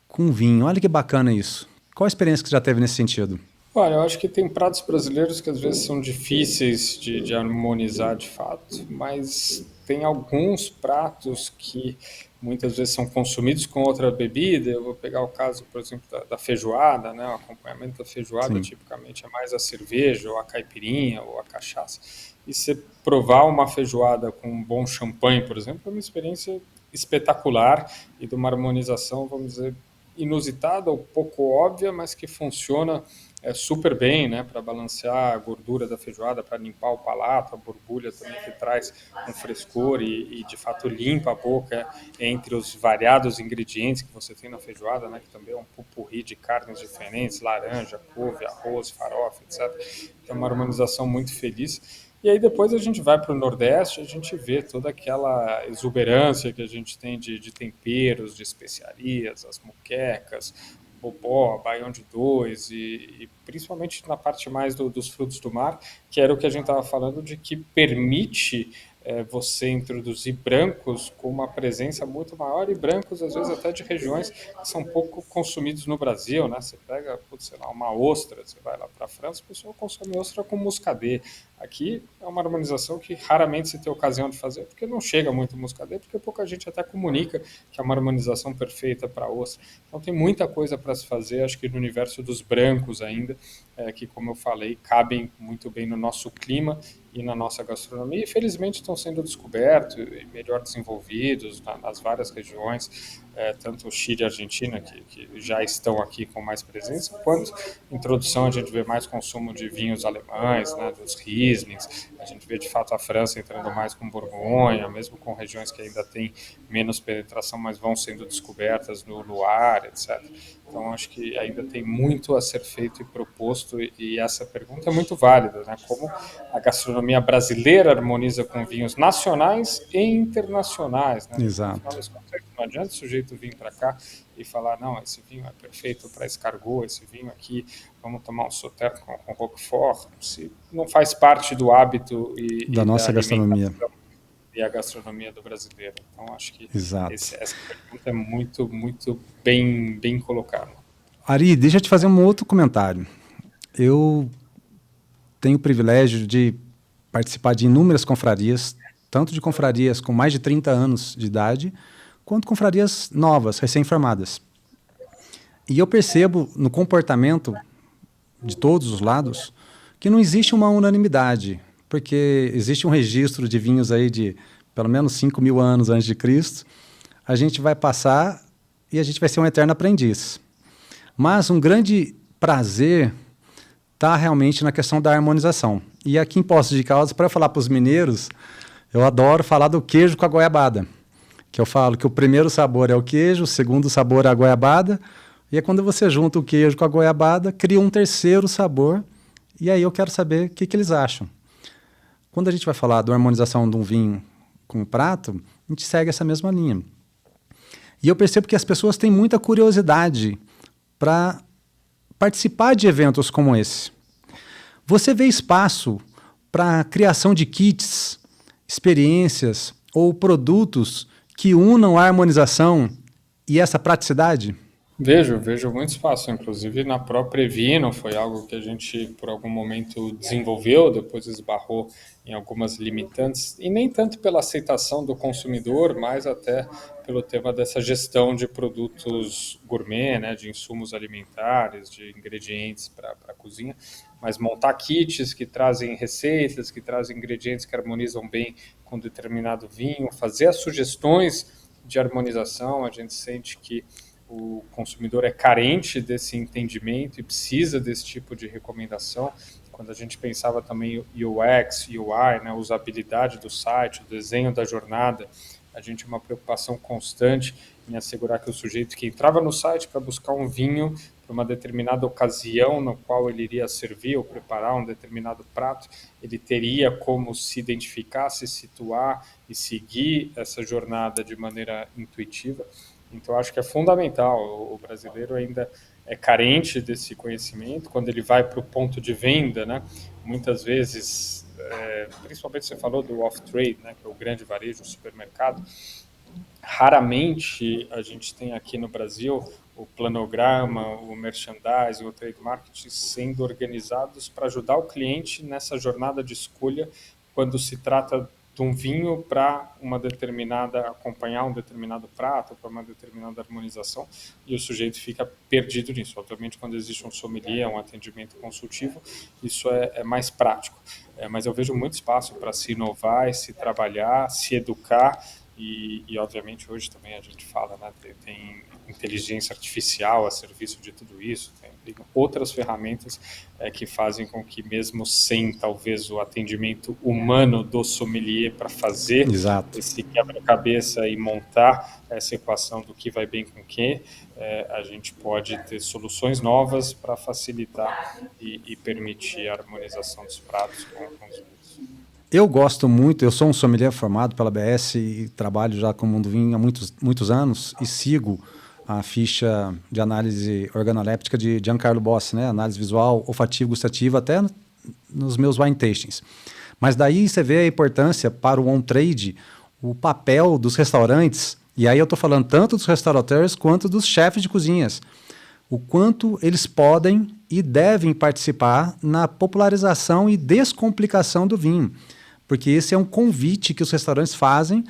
com vinho. Olha que bacana isso. Qual a experiência que você já teve nesse sentido? Olha, eu acho que tem pratos brasileiros que às vezes são difíceis de harmonizar de fato, mas tem alguns pratos que muitas vezes são consumidos com outra bebida. Eu vou pegar o caso, por exemplo, da feijoada, né? O acompanhamento da feijoada tipicamente é mais a cerveja, ou a caipirinha, ou a cachaça. E você provar uma feijoada com um bom champanhe, por exemplo, é uma experiência espetacular e de uma harmonização, vamos dizer, inusitada ou pouco óbvia, mas que funciona super bem, né, para balancear a gordura da feijoada, para limpar o palato, a borbulha também que traz um frescor e de fato limpa a boca entre os variados ingredientes que você tem na feijoada, né, que também é um pupurri de carnes diferentes, laranja, couve, arroz, farofa, etc. É uma harmonização muito feliz. E aí depois a gente vai para o Nordeste, a gente vê toda aquela exuberância que a gente tem de temperos, de especiarias, as moquecas, bobó, baião de dois e principalmente na parte mais dos frutos do mar, que era o que a gente estava falando, de que permite você introduzir brancos com uma presença muito maior, e brancos às vezes até de regiões que são pouco consumidos no Brasil, né? Você pega, sei lá, uma ostra, você vai lá para a França, o pessoal consome ostra com muscadet. Aqui é uma harmonização que raramente se tem ocasião de fazer, porque não chega muito muscadet, porque pouca gente até comunica que é uma harmonização perfeita para ostra. Então tem muita coisa para se fazer, acho que no universo dos brancos ainda, que, como eu falei, cabem muito bem no nosso clima e na nossa gastronomia, e felizmente estão sendo descobertos e melhor desenvolvidos nas várias regiões, tanto o Chile e a Argentina, que já estão aqui com mais presença, quanto introdução, a gente vê mais consumo de vinhos alemães, né, dos Rieslings, a gente vê de fato a França entrando mais com Borgonha, mesmo com regiões que ainda têm menos penetração, mas vão sendo descobertas no Loire, etc. Então, acho que ainda tem muito a ser feito e proposto, e essa pergunta é muito válida, né? Como a gastronomia brasileira harmoniza com vinhos nacionais e internacionais, né? Exato. Não adianta o sujeito vir para cá e falar, não, esse vinho é perfeito para escargot, esse vinho aqui, vamos tomar um sauternes com Roquefort, se não faz parte do hábito da nossa gastronomia. E a gastronomia do brasileiro. Então, acho que essa pergunta é muito, muito bem colocada. Ari, deixa eu te fazer um outro comentário. Eu tenho o privilégio de participar de inúmeras confrarias, tanto de confrarias com mais de 30 anos de idade, quanto confrarias novas, recém-formadas. E eu percebo no comportamento de todos os lados que não existe uma unanimidade, porque existe um registro de vinhos aí de pelo menos 5.000 anos antes de Cristo. A gente vai passar e a gente vai ser um eterno aprendiz. Mas um grande prazer está realmente na questão da harmonização. E aqui em Poços de Caldas, para falar para os mineiros, eu adoro falar do queijo com a goiabada, que eu falo que o primeiro sabor é o queijo, o segundo sabor é a goiabada, e é quando você junta o queijo com a goiabada, cria um terceiro sabor, e aí eu quero saber o que eles acham. Quando a gente vai falar da harmonização de um vinho com um prato, a gente segue essa mesma linha. E eu percebo que as pessoas têm muita curiosidade para participar de eventos como esse. Você vê espaço para a criação de kits, experiências ou produtos que unam a harmonização e essa praticidade? Vejo muito espaço, inclusive na própria Evino foi algo que a gente por algum momento desenvolveu, depois esbarrou em algumas limitantes, e nem tanto pela aceitação do consumidor, mas até pelo tema dessa gestão de produtos gourmet, né, de insumos alimentares, de ingredientes para a cozinha, mas montar kits que trazem receitas, que trazem ingredientes que harmonizam bem com determinado vinho, fazer as sugestões de harmonização, a gente sente que o consumidor é carente desse entendimento e precisa desse tipo de recomendação. Quando a gente pensava também UX, UI, né, usabilidade do site, o desenho da jornada, a gente tinha uma preocupação constante em assegurar que o sujeito que entrava no site para buscar um vinho para uma determinada ocasião no qual ele iria servir ou preparar um determinado prato, ele teria como se identificar, se situar e seguir essa jornada de maneira intuitiva. Então, acho que é fundamental. O brasileiro ainda é carente desse conhecimento. Quando ele vai para o ponto de venda, né, muitas vezes, principalmente você falou do off-trade, né, que é o grande varejo, o supermercado, raramente a gente tem aqui no Brasil o planograma, o merchandising, o trade marketing sendo organizados para ajudar o cliente nessa jornada de escolha quando se trata de um vinho para uma determinada, acompanhar um determinado prato, para uma determinada harmonização, e o sujeito fica perdido nisso. Obviamente, quando existe um sommelier, um atendimento consultivo, isso é mais prático. Mas eu vejo muito espaço para se inovar e se trabalhar, se educar, e obviamente hoje também a gente fala, né, tem inteligência artificial a serviço de tudo isso, tem outras ferramentas que fazem com que mesmo sem talvez o atendimento humano do sommelier para fazer Exato. esse quebra-cabeça e montar essa equação do que vai bem com o que, a gente pode ter soluções novas para facilitar e permitir a harmonização dos pratos com os vinhos. Eu gosto muito, eu sou um sommelier formado pela ABS e trabalho já com o mundo vinho há muitos anos e sigo a ficha de análise organoléptica de Giancarlo Bossi, né? Análise visual, olfativa, gustativa, até nos meus wine tastings. Mas daí você vê a importância para o on-trade, o papel dos restaurantes, e aí eu estou falando tanto dos restaurateurs quanto dos chefes de cozinhas, o quanto eles podem e devem participar na popularização e descomplicação do vinho, porque esse é um convite que os restaurantes fazem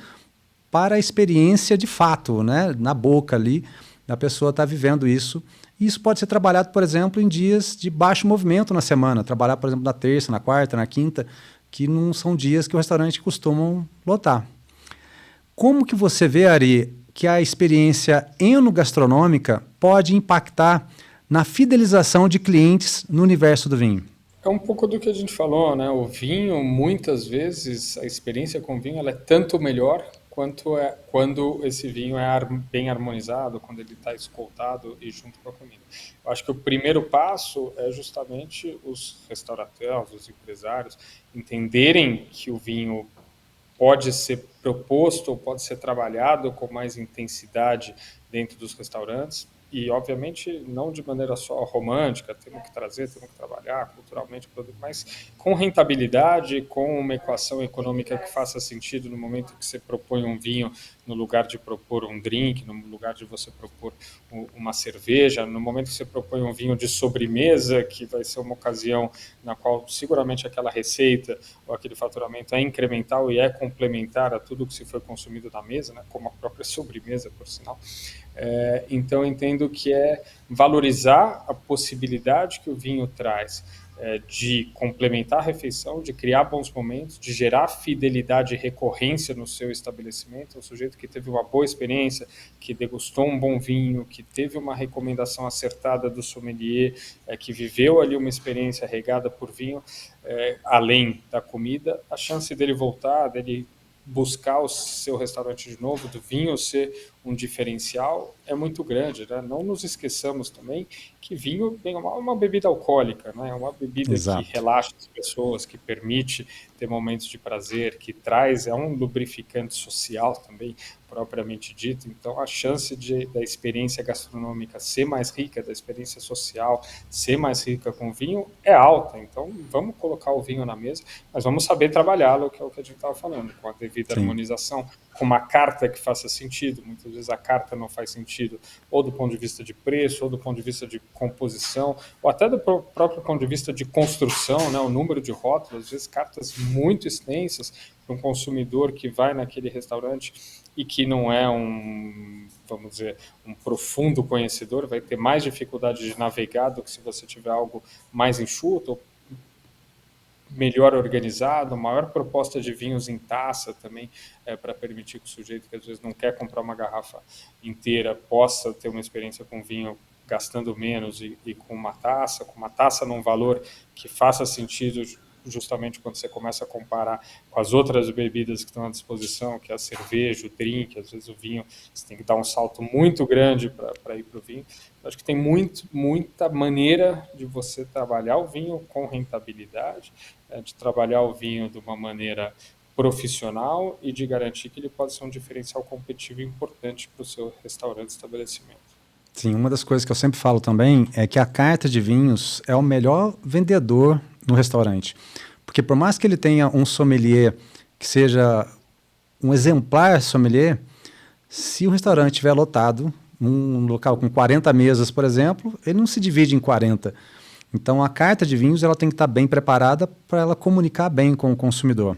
para a experiência de fato, né? Na boca ali, a pessoa está vivendo isso. E isso pode ser trabalhado, por exemplo, em dias de baixo movimento na semana, trabalhar, por exemplo, na terça, na quarta, na quinta, que não são dias que o restaurante costumam lotar. Como que você vê, Ari, que a experiência enogastronômica pode impactar na fidelização de clientes no universo do vinho? É um pouco do que a gente falou, né? O vinho, muitas vezes, a experiência com o vinho ela é tanto melhor quanto é quando esse vinho é bem harmonizado, quando ele está escoltado e junto com a comida. Eu acho que o primeiro passo é justamente os restaurateurs, os empresários, entenderem que o vinho pode ser proposto ou pode ser trabalhado com mais intensidade dentro dos restaurantes e, obviamente, não de maneira só romântica, temos que trazer, temos que trabalhar culturalmente o produto, mas com rentabilidade, com uma equação econômica que faça sentido no momento que você propõe um vinho no lugar de propor um drink, no lugar de você propor uma cerveja, no momento que você propõe um vinho de sobremesa, que vai ser uma ocasião na qual seguramente aquela receita ou aquele faturamento é incremental e é complementar a tudo que se foi consumido na mesa, né, como a própria sobremesa, por sinal. Então, eu entendo que é valorizar a possibilidade que o vinho traz de complementar a refeição, de criar bons momentos, de gerar fidelidade e recorrência no seu estabelecimento. O sujeito que teve uma boa experiência, que degustou um bom vinho, que teve uma recomendação acertada do sommelier, que viveu ali uma experiência regada por vinho, além da comida, a chance dele voltar, dele buscar o seu restaurante de novo, do vinho ser um diferencial é muito grande, né? Não nos esqueçamos também que vinho é uma bebida alcoólica, né? É uma bebida que Exato. relaxa as pessoas, que permite ter momentos de prazer, que traz, é um lubrificante social também, propriamente dito. Então, a chance da experiência gastronômica ser mais rica, da experiência social ser mais rica com vinho é alta. Então, vamos colocar o vinho na mesa, mas vamos saber trabalhá-lo, que é o que a gente estava falando, com a devida Sim. harmonização, com uma carta que faça sentido. Muitas vezes a carta não faz sentido, ou do ponto de vista de preço, ou do ponto de vista de composição, ou até do próprio ponto de vista de construção, né? O número de rótulos, às vezes cartas muito extensas para um consumidor que vai naquele restaurante e que não é vamos dizer, um profundo conhecedor, vai ter mais dificuldade de navegar do que se você tiver algo mais enxuto, melhor organizado, maior proposta de vinhos em taça também, para permitir que o sujeito que às vezes não quer comprar uma garrafa inteira possa ter uma experiência com vinho gastando menos e com uma taça num valor que faça sentido justamente quando você começa a comparar com as outras bebidas que estão à disposição, que é a cerveja, o drink, às vezes o vinho, você tem que dar um salto muito grande para ir para o vinho. Eu acho que tem muita maneira de você trabalhar o vinho com rentabilidade, de trabalhar o vinho de uma maneira profissional e de garantir que ele pode ser um diferencial competitivo importante para o seu restaurante, estabelecimento. Sim, uma das coisas que eu sempre falo também é que a carta de vinhos é o melhor vendedor no restaurante. Porque por mais que ele tenha um sommelier que seja um exemplar sommelier, se o restaurante estiver lotado, num local com 40 mesas, por exemplo, ele não se divide em 40. Então a carta de vinhos ela tem que estar bem preparada para ela comunicar bem com o consumidor.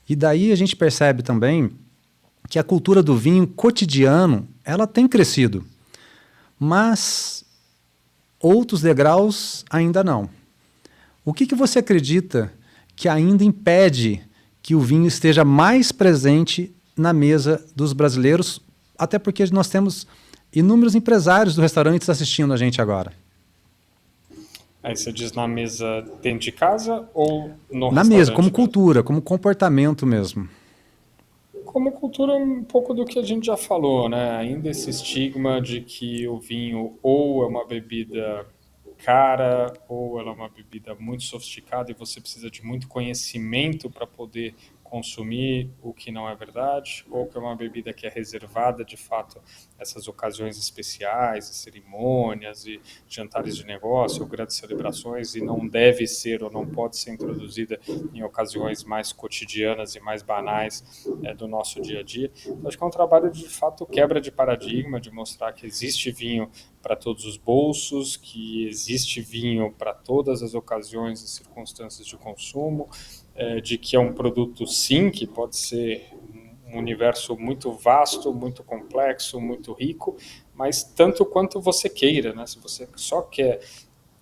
E daí a gente percebe também que a cultura do vinho cotidiano ela tem crescido, mas outros degraus ainda não. O que você acredita que ainda impede que o vinho esteja mais presente na mesa dos brasileiros, até porque nós temos inúmeros empresários do restaurante assistindo a gente agora? Aí você diz na mesa dentro de casa ou no Na mesa, como restaurante mesmo? cultura, como comportamento mesmo. Como cultura, um pouco do que a gente já falou, né? Ainda esse estigma de que o vinho ou é uma bebida cara ou ela é uma bebida muito sofisticada e você precisa de muito conhecimento para poder consumir, o que não é verdade, ou que é uma bebida que é reservada de fato a essas ocasiões especiais, cerimônias e jantares de negócio ou grandes celebrações e não deve ser ou não pode ser introduzida em ocasiões mais cotidianas e mais banais do nosso dia a dia. Então, acho que é um trabalho de fato quebra de paradigma, de mostrar que existe vinho para todos os bolsos, que existe vinho para todas as ocasiões e circunstâncias de consumo, de que é um produto, sim, que pode ser um universo muito vasto, muito complexo, muito rico, mas tanto quanto você queira, né? Se você só quer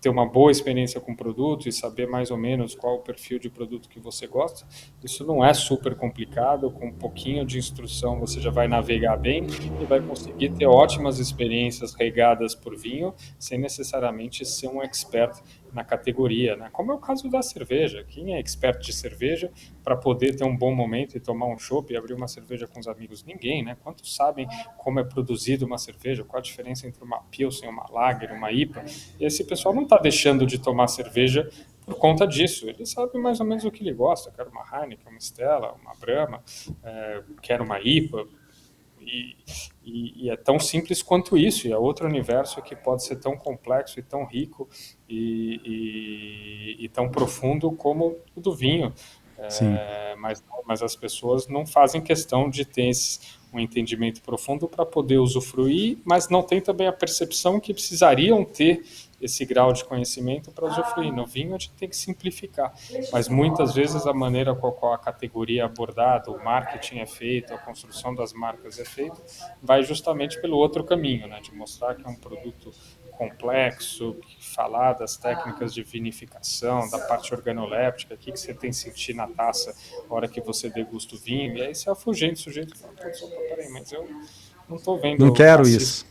ter uma boa experiência com o produto e saber mais ou menos qual o perfil de produto que você gosta, isso não é super complicado, com um pouquinho de instrução você já vai navegar bem e vai conseguir ter ótimas experiências regadas por vinho, sem necessariamente ser um expert na categoria, né? Como é o caso da cerveja. Quem é expert de cerveja para poder ter um bom momento e tomar um chopp e abrir uma cerveja com os amigos? Ninguém, né? Quantos sabem como é produzida uma cerveja? Qual a diferença entre uma Pilsen, uma Lager, uma IPA? E esse pessoal não está deixando de tomar cerveja por conta disso. Ele sabe mais ou menos o que ele gosta. Quero uma Heineken, uma Stella, uma Brahma, quero uma IPA. E é tão simples quanto isso, e é outro universo que pode ser tão complexo e tão rico e tão profundo como o do vinho. Sim. Mas as pessoas não fazem questão de ter um entendimento profundo para poder usufruir, mas não tem também a percepção que precisariam ter esse grau de conhecimento para usufruir. No vinho a gente tem que simplificar, mas muitas vezes a maneira com a qual a categoria é abordada, o marketing é feito, a construção das marcas é feita, vai justamente pelo outro caminho, né, de mostrar que é um produto complexo, falar das técnicas de vinificação, da parte organoléptica, o que você tem que sentir na taça na hora que você degusta o vinho, e aí você afugenta o sujeito e fala, peraí, mas eu não estou vendo Não o quero cacete isso.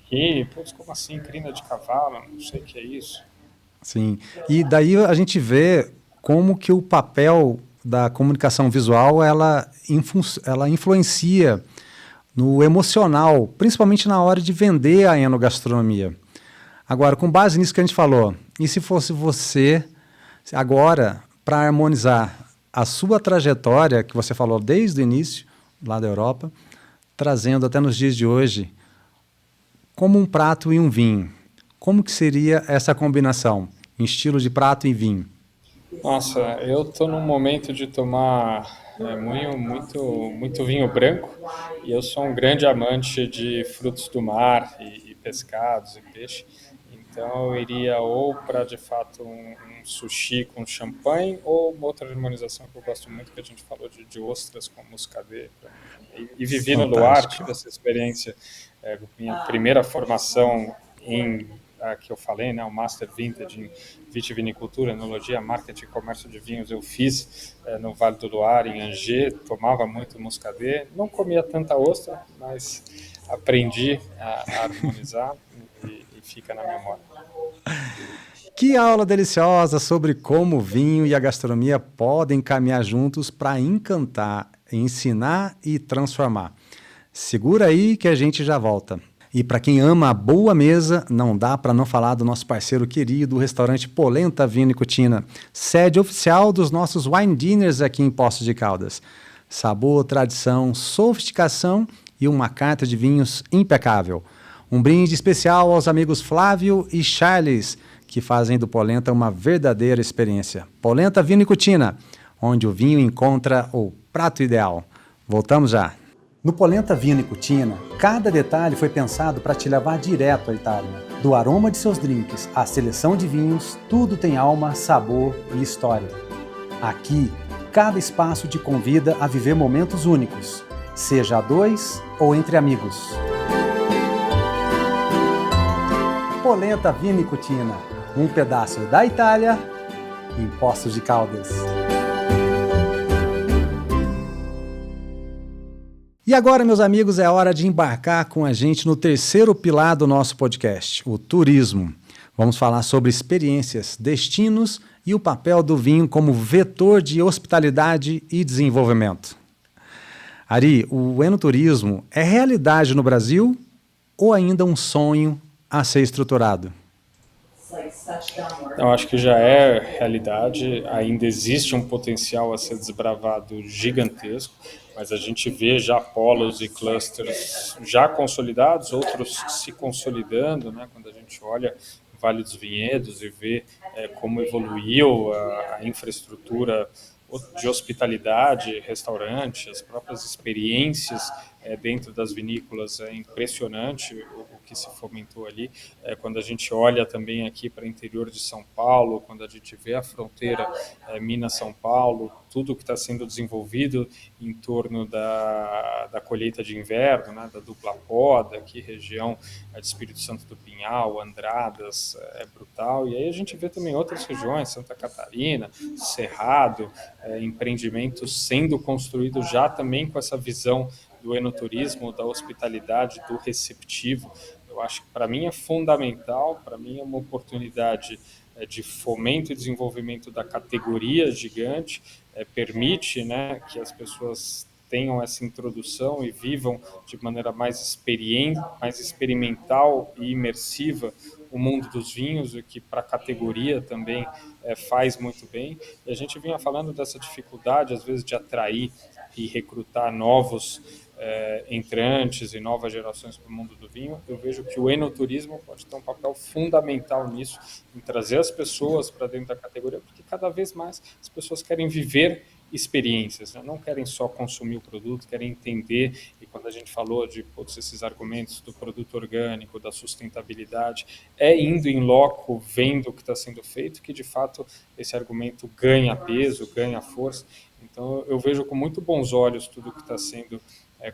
aqui, putz, como assim, crina de cavalo, não sei o que é isso. Sim. E daí a gente vê como que o papel da comunicação visual ela influencia no emocional, principalmente na hora de vender a enogastronomia. Agora, com base nisso que a gente falou, e se fosse você, agora, para harmonizar a sua trajetória, que você falou desde o início, lá da Europa, trazendo até nos dias de hoje, como um prato e um vinho, como que seria essa combinação, em estilo de prato e vinho? Nossa, eu tô num momento de tomar muito vinho branco e eu sou um grande amante de frutos do mar e pescados e peixe. Então eu iria ou para de fato um sushi com champanhe ou uma outra harmonização que eu gosto muito que a gente falou de ostras com muscadet. E vivi no Luar, Fantástico. tive essa experiência, minha primeira formação em que eu falei, né, o Master Vintage em Vitivinicultura, Enologia, Marketing e Comércio de Vinhos, eu fiz no Vale do Luar, em Angers, tomava muito muscadet, não comia tanta ostra, mas aprendi a harmonizar e fica na memória. Que aula deliciosa sobre como o vinho e a gastronomia podem caminhar juntos para encantar, ensinar e transformar. Segura aí que a gente já volta. E para quem ama a boa mesa, não dá para não falar do nosso parceiro querido, o restaurante Polenta Vinho e Cucina, sede oficial dos nossos wine dinners aqui em Poços de Caldas. Sabor, tradição, sofisticação e uma carta de vinhos impecável. Um brinde especial aos amigos Flávio e Charles, que fazem do Polenta uma verdadeira experiência. Polenta Vinho e Cucina, onde o vinho encontra o prato ideal. Voltamos já. No Polenta Vinho e Cucina, cada detalhe foi pensado para te levar direto à Itália. Do aroma de seus drinks à seleção de vinhos, tudo tem alma, sabor e história. Aqui, cada espaço te convida a viver momentos únicos, seja a dois ou entre amigos. Polenta Vinho e Cucina, um pedaço da Itália em Poços de Caldas. E agora, meus amigos, é hora de embarcar com a gente no terceiro pilar do nosso podcast, o turismo. Vamos falar sobre experiências, destinos e o papel do vinho como vetor de hospitalidade e desenvolvimento. Ari, o enoturismo é realidade no Brasil ou ainda um sonho a ser estruturado? Eu acho que já é realidade, ainda existe um potencial a ser desbravado gigantesco, mas a gente vê já polos e clusters já consolidados, outros se consolidando, né? Quando a gente olha o Vale dos Vinhedos e vê como evoluiu a infraestrutura de hospitalidade, restaurante, as próprias experiências dentro das vinícolas, é impressionante o que se fomentou ali. Quando a gente olha também aqui para o interior de São Paulo, quando a gente vê a fronteira Minas-São Paulo, tudo que está sendo desenvolvido em torno da colheita de inverno, né, da dupla poda, aqui região de Espírito Santo do Pinhal, Andradas, é brutal. E aí a gente vê também outras regiões, Santa Catarina, Cerrado, empreendimentos sendo construídos já também com essa visão do enoturismo, da hospitalidade, do receptivo. Eu acho que para mim é fundamental, para mim é uma oportunidade de fomento e desenvolvimento da categoria gigante, permite, né, que as pessoas tenham essa introdução e vivam de maneira mais experimental e imersiva o mundo dos vinhos, o que para a categoria também faz muito bem. E a gente vinha falando dessa dificuldade, às vezes, de atrair e recrutar novos entrantes e novas gerações para o mundo do vinho. Eu vejo que o enoturismo pode ter um papel fundamental nisso, em trazer as pessoas para dentro da categoria, porque cada vez mais as pessoas querem viver experiências, né? Não querem só consumir o produto, querem entender. E quando a gente falou de esses argumentos do produto orgânico, da sustentabilidade, é indo em loco, vendo o que está sendo feito, que de fato esse argumento ganha peso, ganha força. Então eu vejo com muito bons olhos tudo que está sendo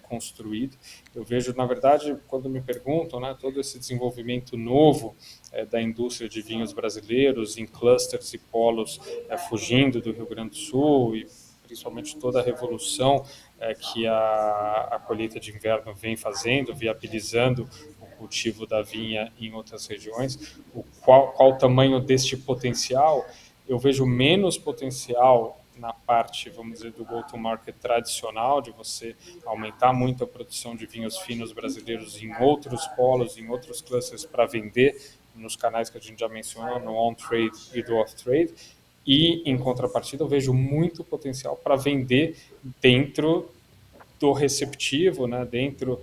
construído. Eu vejo, na verdade, quando me perguntam, né, todo esse desenvolvimento novo da indústria de vinhos brasileiros em clusters e polos fugindo do Rio Grande do Sul e principalmente toda a revolução que a colheita de inverno vem fazendo, viabilizando o cultivo da vinha em outras regiões. Qual o tamanho deste potencial? Eu vejo menos potencial na parte, vamos dizer, do go-to-market tradicional, de você aumentar muito a produção de vinhos finos brasileiros em outros polos, em outros clusters para vender nos canais que a gente já mencionou, no on-trade e do off-trade. E, em contrapartida, eu vejo muito potencial para vender dentro do receptivo, né, dentro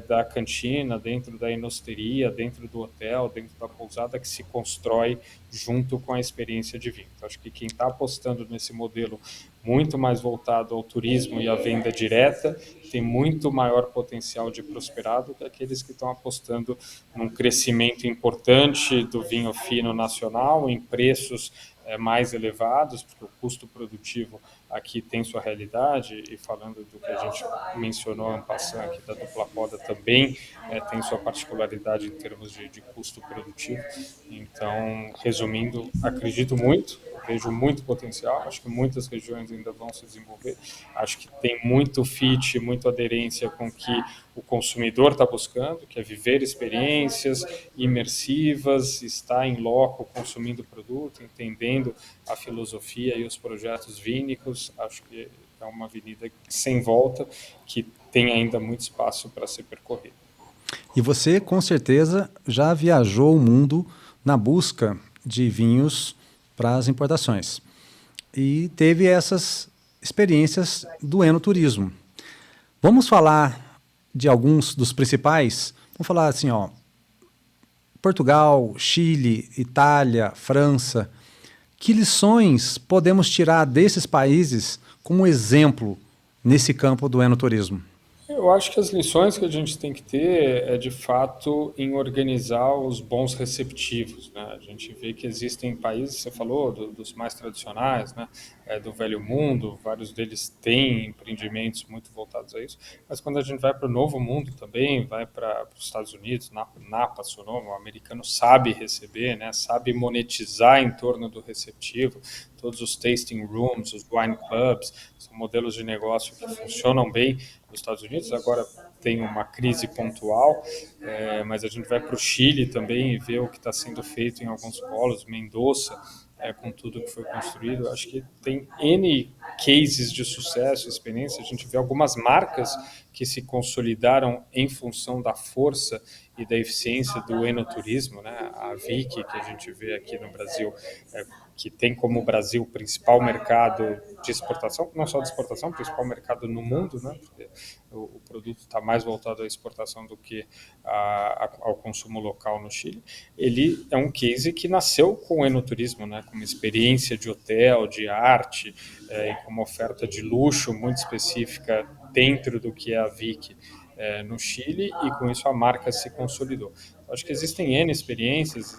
da cantina, dentro da enosteria, dentro do hotel, dentro da pousada, que se constrói junto com a experiência de vinho. Então, acho que quem está apostando nesse modelo muito mais voltado ao turismo e à venda direta tem muito maior potencial de prosperar do que aqueles que estão apostando num crescimento importante do vinho fino nacional, em preços mais elevados, porque o custo produtivo aqui tem sua realidade, e falando do que a gente mencionou en passant aqui da dupla poda também, tem sua particularidade em termos de custo produtivo. Então, resumindo, acredito muito, vejo muito potencial, acho que muitas regiões ainda vão se desenvolver, acho que tem muito fit, muita aderência com o que o consumidor está buscando, que é viver experiências imersivas, estar em loco consumindo o produto, entendendo a filosofia e os projetos vínicos. Acho que é uma avenida sem volta, que tem ainda muito espaço para ser percorrido. E você, com certeza, já viajou o mundo na busca de vinhos para as importações. E teve essas experiências do enoturismo. Vamos falar de alguns dos principais? Vamos falar assim, ó, Portugal, Chile, Itália, França. Que lições podemos tirar desses países como exemplo nesse campo do enoturismo? Eu acho que as lições que a gente tem que ter é, de fato, em organizar os bons receptivos, né? A gente vê que existem países, você falou, dos mais tradicionais, né? Do velho mundo, vários deles têm empreendimentos muito voltados a isso, mas quando a gente vai para o novo mundo também, vai para os Estados Unidos, Napa, Sonoma, o americano sabe receber, né? Sabe monetizar em torno do receptivo, todos os tasting rooms, os wine clubs, são modelos de negócio que funcionam bem nos Estados Unidos. Agora tem uma crise pontual, mas a gente vai para o Chile também e vê o que está sendo feito em alguns polos, Mendoza, com tudo que foi construído. Acho que tem N cases de sucesso, experiência. A gente vê algumas marcas que se consolidaram em função da força e da eficiência do enoturismo, né? A Vicky, que a gente vê aqui no Brasil, que tem como o Brasil o principal mercado de exportação, não só de exportação, o principal mercado no mundo, né? Porque o produto está mais voltado à exportação do que ao consumo local no Chile. Ele é um case que nasceu com o enoturismo, né? Com uma experiência de hotel, de arte, e com uma oferta de luxo muito específica dentro do que é a Vicky no Chile, e com isso a marca se consolidou. Acho que existem N experiências,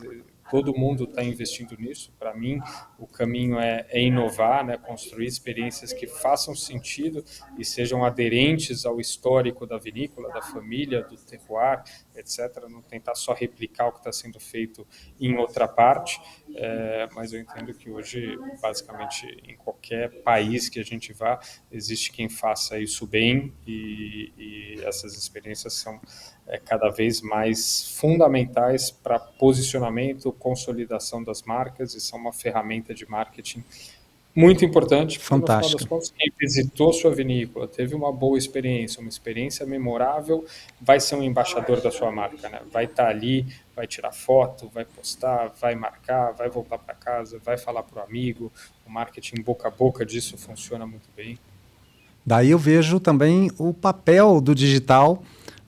todo mundo está investindo nisso. Para mim, o caminho é inovar, né? Construir experiências que façam sentido e sejam aderentes ao histórico da vinícola, da família, do terroir, etc. Não tentar só replicar o que está sendo feito em outra parte, mas eu entendo que hoje, basicamente, em qualquer país que a gente vá, existe quem faça isso bem, e essas experiências são cada vez mais fundamentais para posicionamento, consolidação das marcas, e são uma ferramenta de marketing muito importante, porque no final das Fantástica. contas, quem visitou sua vinícola, teve uma boa experiência, uma experiência memorável, vai ser um embaixador da sua marca, né? Vai estar ali, vai tirar foto, vai postar, vai marcar, vai voltar para casa, vai falar para o amigo. O marketing boca a boca disso funciona muito bem. Daí eu vejo também o papel do digital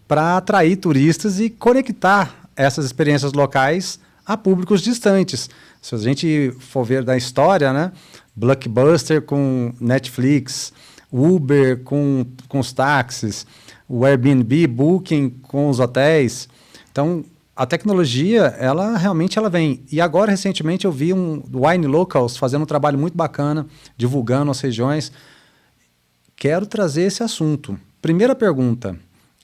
para atrair turistas e conectar essas experiências locais a públicos distantes. Se a gente for ver da história, né? Blockbuster com Netflix, Uber com os táxis, o Airbnb, Booking com os hotéis. Então, a tecnologia, ela realmente ela vem. E agora, recentemente, eu vi um Wine Locals fazendo um trabalho muito bacana, divulgando as regiões. Quero trazer esse assunto. Primeira pergunta.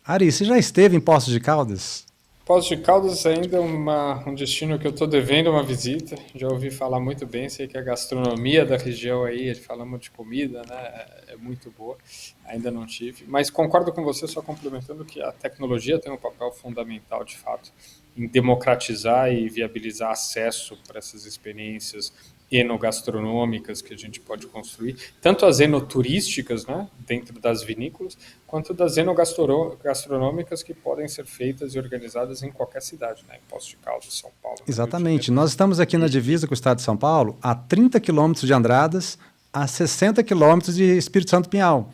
Ari, você já esteve em Poços de Caldas? Poços de Caldas ainda é um destino que eu estou devendo uma visita. Já ouvi falar muito bem, sei que a gastronomia da região aí, falamos de comida, né, é muito boa. Ainda não tive, mas concordo com você, só complementando, que a tecnologia tem um papel fundamental, de fato, em democratizar e viabilizar acesso para essas experiências enogastronômicas que a gente pode construir, tanto as enoturísticas, né, dentro das vinícolas, quanto das enogastronômicas que podem ser feitas e organizadas em qualquer cidade, né, em Poços de Caldas, São Paulo. Exatamente. Nós estamos aqui na divisa com o estado de São Paulo, a 30 quilômetros de Andradas, a 60 quilômetros de Espírito Santo Pinhal,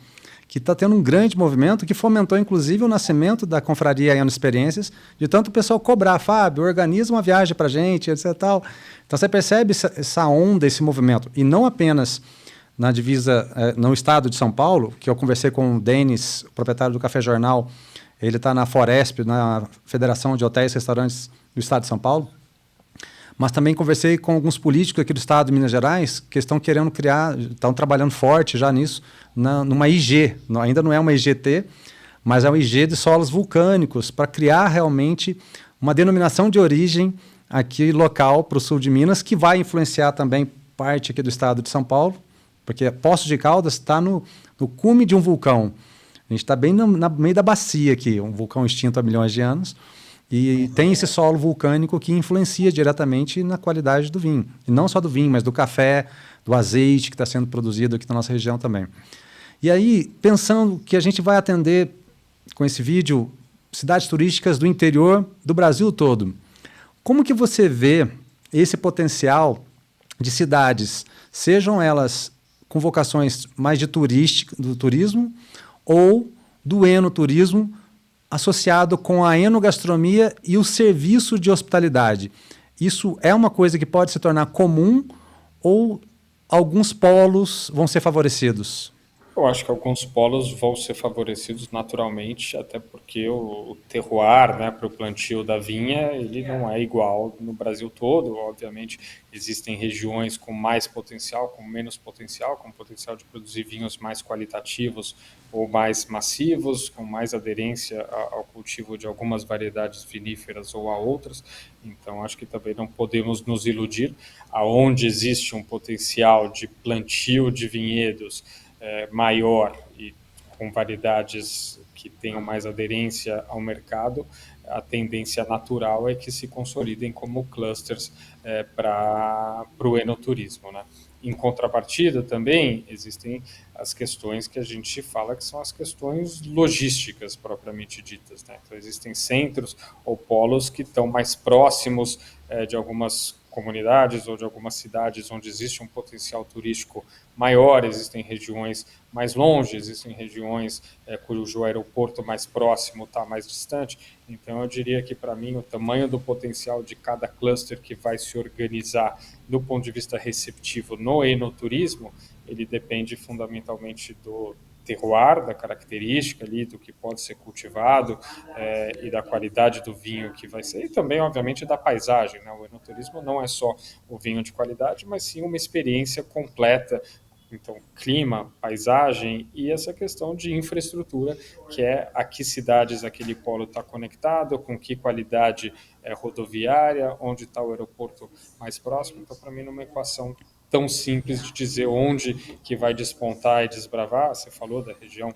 que está tendo um grande movimento que fomentou, inclusive, o nascimento da Confraria Eno Experiências, de tanto o pessoal cobrar, Fábio, organiza uma viagem para a gente, etc. Tal. Então, você percebe essa onda, esse movimento. E não apenas na divisa, no estado de São Paulo, que eu conversei com o Denis, o proprietário do Café Jornal, ele está na Foresp, na Federação de Hotéis e Restaurantes do estado de São Paulo, mas também conversei com alguns políticos aqui do estado de Minas Gerais que estão querendo criar, estão trabalhando forte já nisso, numa IG, ainda não é uma IGT, mas é uma IG de solos vulcânicos, para criar realmente uma denominação de origem aqui local para o sul de Minas, que vai influenciar também parte aqui do estado de São Paulo, porque Poços de Caldas está no cume de um vulcão. A gente está bem no meio da bacia aqui, um vulcão extinto há milhões de anos, e tem esse solo vulcânico que influencia diretamente na qualidade do vinho. E não só do vinho, mas do café, do azeite que está sendo produzido aqui na nossa região também. E aí, pensando que a gente vai atender com esse vídeo cidades turísticas do interior do Brasil todo, como que você vê esse potencial de cidades, sejam elas com vocações mais do turismo ou do enoturismo, associado com a enogastronomia e o serviço de hospitalidade? Isso é uma coisa que pode se tornar comum ou alguns polos vão ser favorecidos? Eu acho que alguns polos vão ser favorecidos naturalmente, até porque o terroir, né, para o plantio da vinha, ele não é igual no Brasil todo. Obviamente, existem regiões com mais potencial, com menos potencial, com potencial de produzir vinhos mais qualitativos ou mais massivos, com mais aderência ao cultivo de algumas variedades viníferas ou a outras. Então, acho que também não podemos nos iludir. Aonde existe um potencial de plantio de vinhedos maior e com variedades que tenham mais aderência ao mercado, a tendência natural é que se consolidem como clusters para o enoturismo, né? Em contrapartida, também existem as questões que a gente fala que são as questões logísticas propriamente ditas, né? Então, existem centros ou polos que estão mais próximos de algumas comunidades ou de algumas cidades onde existe um potencial turístico maior, existem regiões mais longe, existem regiões cujo aeroporto mais próximo está mais distante. Então, eu diria que, para mim, o tamanho do potencial de cada cluster que vai se organizar do ponto de vista receptivo no enoturismo, ele depende fundamentalmente do terroir, da característica ali, do que pode ser cultivado e da qualidade do vinho que vai ser, e também, obviamente, da paisagem, né? O enoturismo não é só o vinho de qualidade, mas sim uma experiência completa. Então, clima, paisagem e essa questão de infraestrutura, que é a que cidades aquele polo está conectado, com que qualidade rodoviária, onde está o aeroporto mais próximo. Então, para mim, numa equação tão simples de dizer onde que vai despontar e desbravar. Você falou da região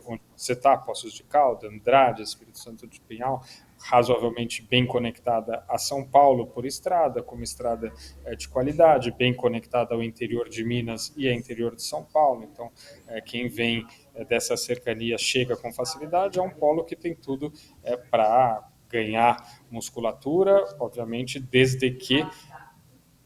onde você está, Poços de Caldas, Andrade, Espírito Santo de Pinhal, razoavelmente bem conectada a São Paulo por estrada, como estrada de qualidade, bem conectada ao interior de Minas e ao interior de São Paulo. Então, quem vem dessa cercania chega com facilidade, é um polo que tem tudo para ganhar musculatura, obviamente, desde que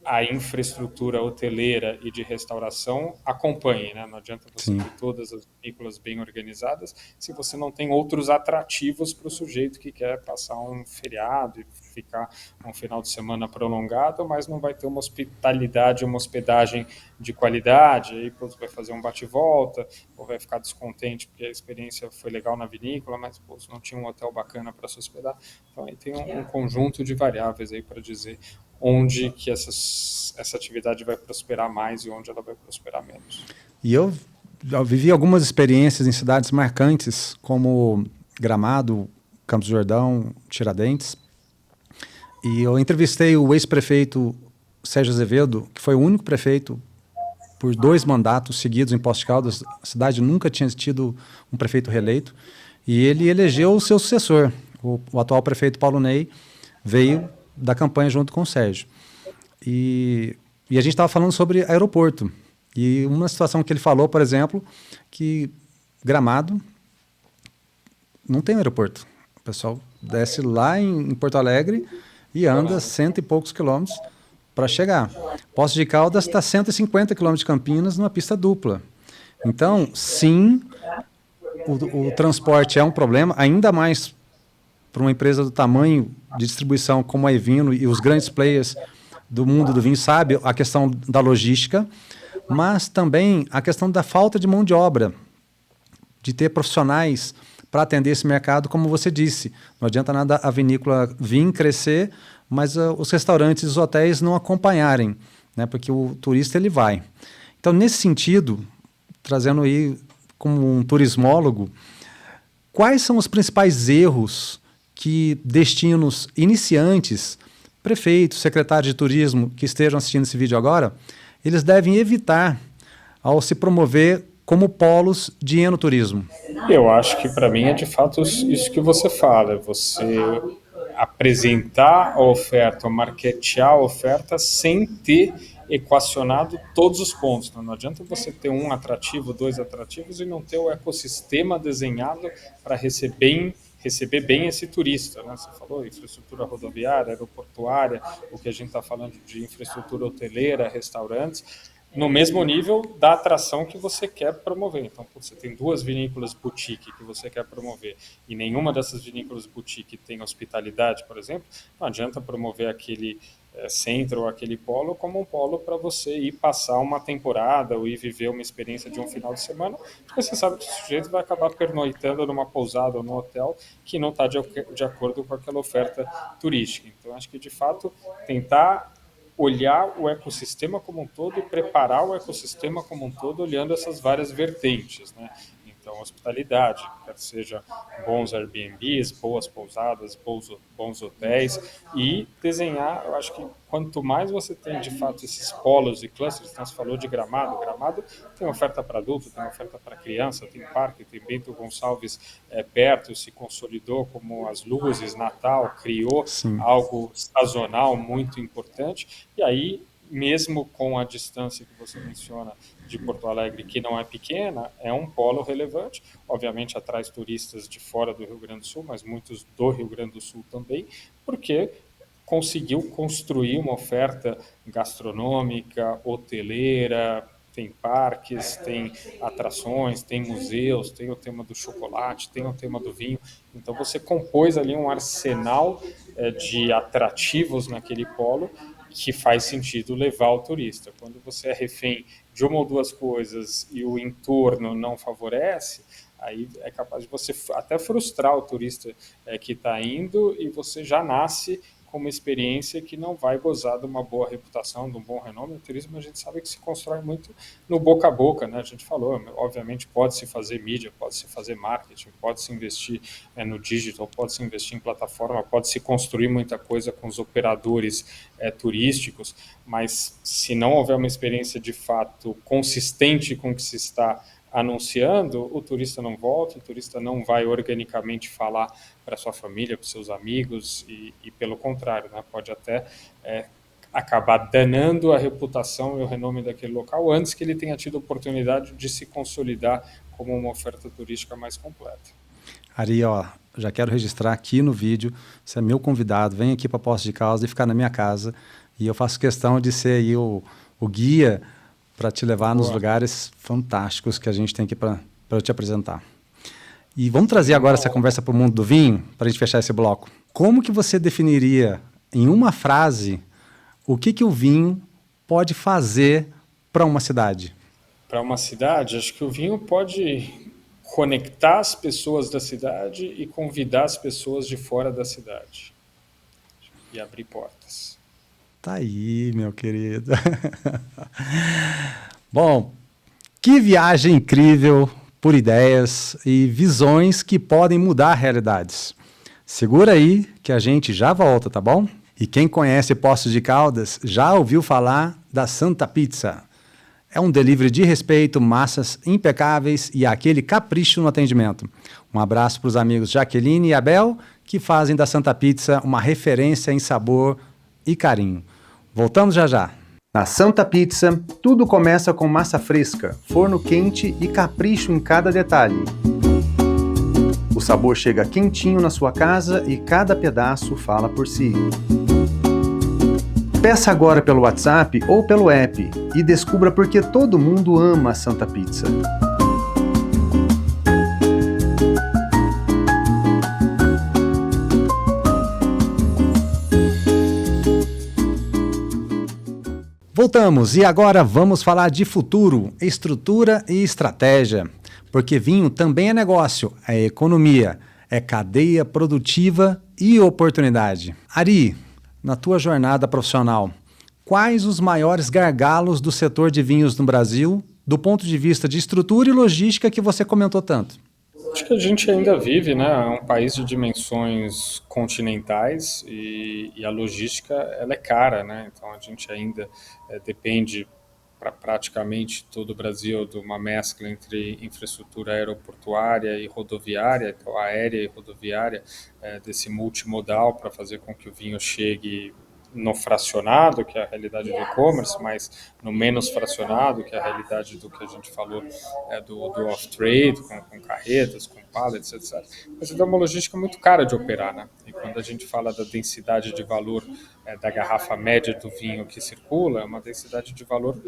a infraestrutura hoteleira e de restauração acompanhe, né? Não adianta você ter todas as vinícolas bem organizadas se você não tem outros atrativos para o sujeito que quer passar um feriado e ficar um final de semana prolongado, mas não vai ter uma hospitalidade, uma hospedagem de qualidade, aí vai fazer um bate-volta, ou vai ficar descontente porque a experiência foi legal na vinícola, mas não tinha um hotel bacana para se hospedar. Então aí tem um conjunto de variáveis aí para dizer onde que essa atividade vai prosperar mais e onde ela vai prosperar menos. E eu vivi algumas experiências em cidades marcantes, como Gramado, Campos do Jordão, Tiradentes, e eu entrevistei o ex-prefeito Sérgio Azevedo, que foi o único prefeito por 2 mandatos seguidos em Poços de Caldas. A cidade nunca tinha tido um prefeito reeleito, e ele elegeu o seu sucessor. O atual prefeito Paulo Ney veio da campanha junto com o Sérgio. E E a gente estava falando sobre aeroporto. E uma situação que ele falou, por exemplo, que Gramado não tem aeroporto. O pessoal desce lá em Porto Alegre e anda 100 e poucos quilômetros para chegar. Poços de Caldas está 150 quilômetros de Campinas numa pista dupla. Então, sim, o transporte é um problema, ainda mais para uma empresa do tamanho de distribuição como a Evino e os grandes players do mundo do vinho, sabe a questão da logística, mas também a questão da falta de mão de obra, de ter profissionais para atender esse mercado, como você disse. Não adianta nada a vinícola vir crescer, mas os restaurantes e os hotéis não acompanharem, né, porque o turista ele vai. Então, nesse sentido, trazendo aí como um turismólogo, quais são os principais erros que destinos iniciantes, prefeitos, secretários de turismo que estejam assistindo esse vídeo agora, eles devem evitar ao se promover como polos de enoturismo? Eu acho que para mim é de fato isso que você fala, você apresentar a oferta, marketear a oferta sem ter equacionado todos os pontos. Não adianta você ter um atrativo, dois atrativos e não ter o ecossistema desenhado para receber bem esse turista, né? Você falou infraestrutura rodoviária, aeroportuária, o que a gente está falando de infraestrutura hoteleira, restaurantes, no mesmo nível da atração que você quer promover. Então, você tem 2 vinícolas boutique que você quer promover e nenhuma dessas vinícolas boutique tem hospitalidade, por exemplo, não adianta promover aquele centro ou aquele polo como um polo para você ir passar uma temporada ou ir viver uma experiência de um final de semana, porque você sabe que o sujeito vai acabar pernoitando numa pousada ou no hotel que não está de acordo com aquela oferta turística. Então, acho que, de fato, tentar olhar o ecossistema como um todo e preparar o ecossistema como um todo olhando essas várias vertentes, né? Então, hospitalidade, quer seja bons Airbnbs, boas pousadas, bons hotéis, e desenhar, eu acho que quanto mais você tem de fato esses polos e clusters, então você falou de Gramado tem oferta para adulto, tem oferta para criança, tem parque, tem Bento Gonçalves perto, se consolidou como as luzes, Natal, criou Sim. algo sazonal muito importante, e aí mesmo com a distância que você menciona de Porto Alegre, que não é pequena, é um polo relevante. Obviamente atrai turistas de fora do Rio Grande do Sul, mas muitos do Rio Grande do Sul também, porque conseguiu construir uma oferta gastronômica, hoteleira, tem parques, tem atrações, tem museus, tem o tema do chocolate, tem o tema do vinho. Então você compôs ali um arsenal de atrativos naquele polo que faz sentido levar o turista. Quando você é refém de uma ou duas coisas e o entorno não favorece, aí é capaz de você até frustrar o turista que está indo e você já nasce com uma experiência que não vai gozar de uma boa reputação, de um bom renome. O turismo a gente sabe que se constrói muito no boca a boca, né? A gente falou, obviamente pode-se fazer mídia, pode-se fazer marketing, pode-se investir no digital, pode-se investir em plataforma, pode-se construir muita coisa com os operadores turísticos, mas se não houver uma experiência de fato consistente com o que se está anunciando, o turista não volta, o turista não vai organicamente falar para sua família, para seus amigos e pelo contrário, né, pode até acabar danando a reputação e o renome daquele local antes que ele tenha tido a oportunidade de se consolidar como uma oferta turística mais completa. Ari, ó, já quero registrar aqui no vídeo, você é meu convidado, vem aqui para Poços de Caldas e ficar na minha casa, e eu faço questão de ser aí o guia para te levar nos lugares fantásticos que a gente tem aqui para eu te apresentar. E vamos trazer agora essa conversa para o mundo do vinho, para a gente fechar esse bloco. Como que você definiria, em uma frase, o que o vinho pode fazer para uma cidade? Para uma cidade, acho que o vinho pode conectar as pessoas da cidade e convidar as pessoas de fora da cidade. E abrir portas. Tá aí, meu querido. Bom, que viagem incrível por ideias e visões que podem mudar realidades. Segura aí que a gente já volta, tá bom? E quem conhece Poços de Caldas já ouviu falar da Santa Pizza. É um delivery de respeito, massas impecáveis e aquele capricho no atendimento. Um abraço para os amigos Jaqueline e Abel, que fazem da Santa Pizza uma referência em sabor e carinho. Voltamos já já. Na Santa Pizza, tudo começa com massa fresca, forno quente e capricho em cada detalhe. O sabor chega quentinho na sua casa e cada pedaço fala por si. Peça agora pelo WhatsApp ou pelo app e descubra por que todo mundo ama a Santa Pizza. Voltamos e agora vamos falar de futuro, estrutura e estratégia, porque vinho também é negócio, é economia, é cadeia produtiva e oportunidade. Ari, na tua jornada profissional, quais os maiores gargalos do setor de vinhos no Brasil, do ponto de vista de estrutura e logística que você comentou tanto? Acho que a gente ainda vive, né, um país de dimensões continentais e a logística ela é cara, né? Então a gente ainda depende para praticamente todo o Brasil de uma mescla entre infraestrutura aeroportuária e rodoviária, então aérea e rodoviária, desse multimodal para fazer com que o vinho chegue no fracionado, que é a realidade do e-commerce, mas no menos fracionado, que é a realidade do que a gente falou do off-trade, com carretas, com pallets, etc. Mas é uma logística muito cara de operar, né? E quando a gente fala da densidade de valor da garrafa média do vinho que circula, é uma densidade de valor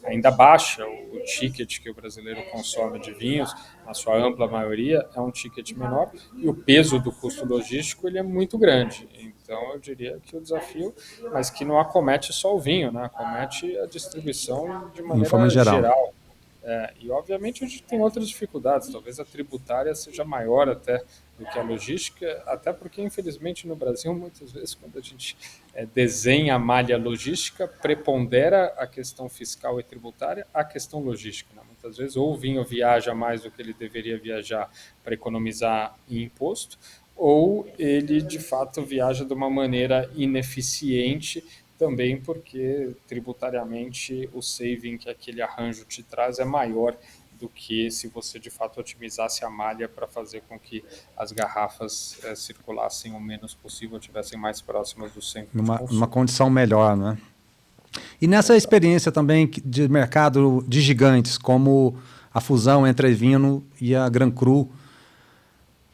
ainda baixa. O ticket que o brasileiro consome de vinhos, na sua ampla maioria, é um ticket menor e o peso do custo logístico ele é muito grande. Então, eu diria que o desafio, mas que não acomete só o vinho, né? Acomete a distribuição de maneira geral. E, obviamente, a gente tem outras dificuldades. Talvez a tributária seja maior até do que a logística, até porque, infelizmente, no Brasil, muitas vezes, quando a gente desenha a malha logística, prepondera a questão fiscal e tributária a questão logística, né? Muitas vezes, ou o vinho viaja mais do que ele deveria viajar para economizar em imposto, ou ele, de fato, viaja de uma maneira ineficiente, também porque, tributariamente, o saving que aquele arranjo te traz é maior do que se você, de fato, otimizasse a malha para fazer com que as garrafas circulassem o menos possível, estivessem mais próximas do centro de consumo. Numa condição melhor, né? E nessa experiência também de mercado de gigantes, como a fusão entre a Evino e a Gran Cru,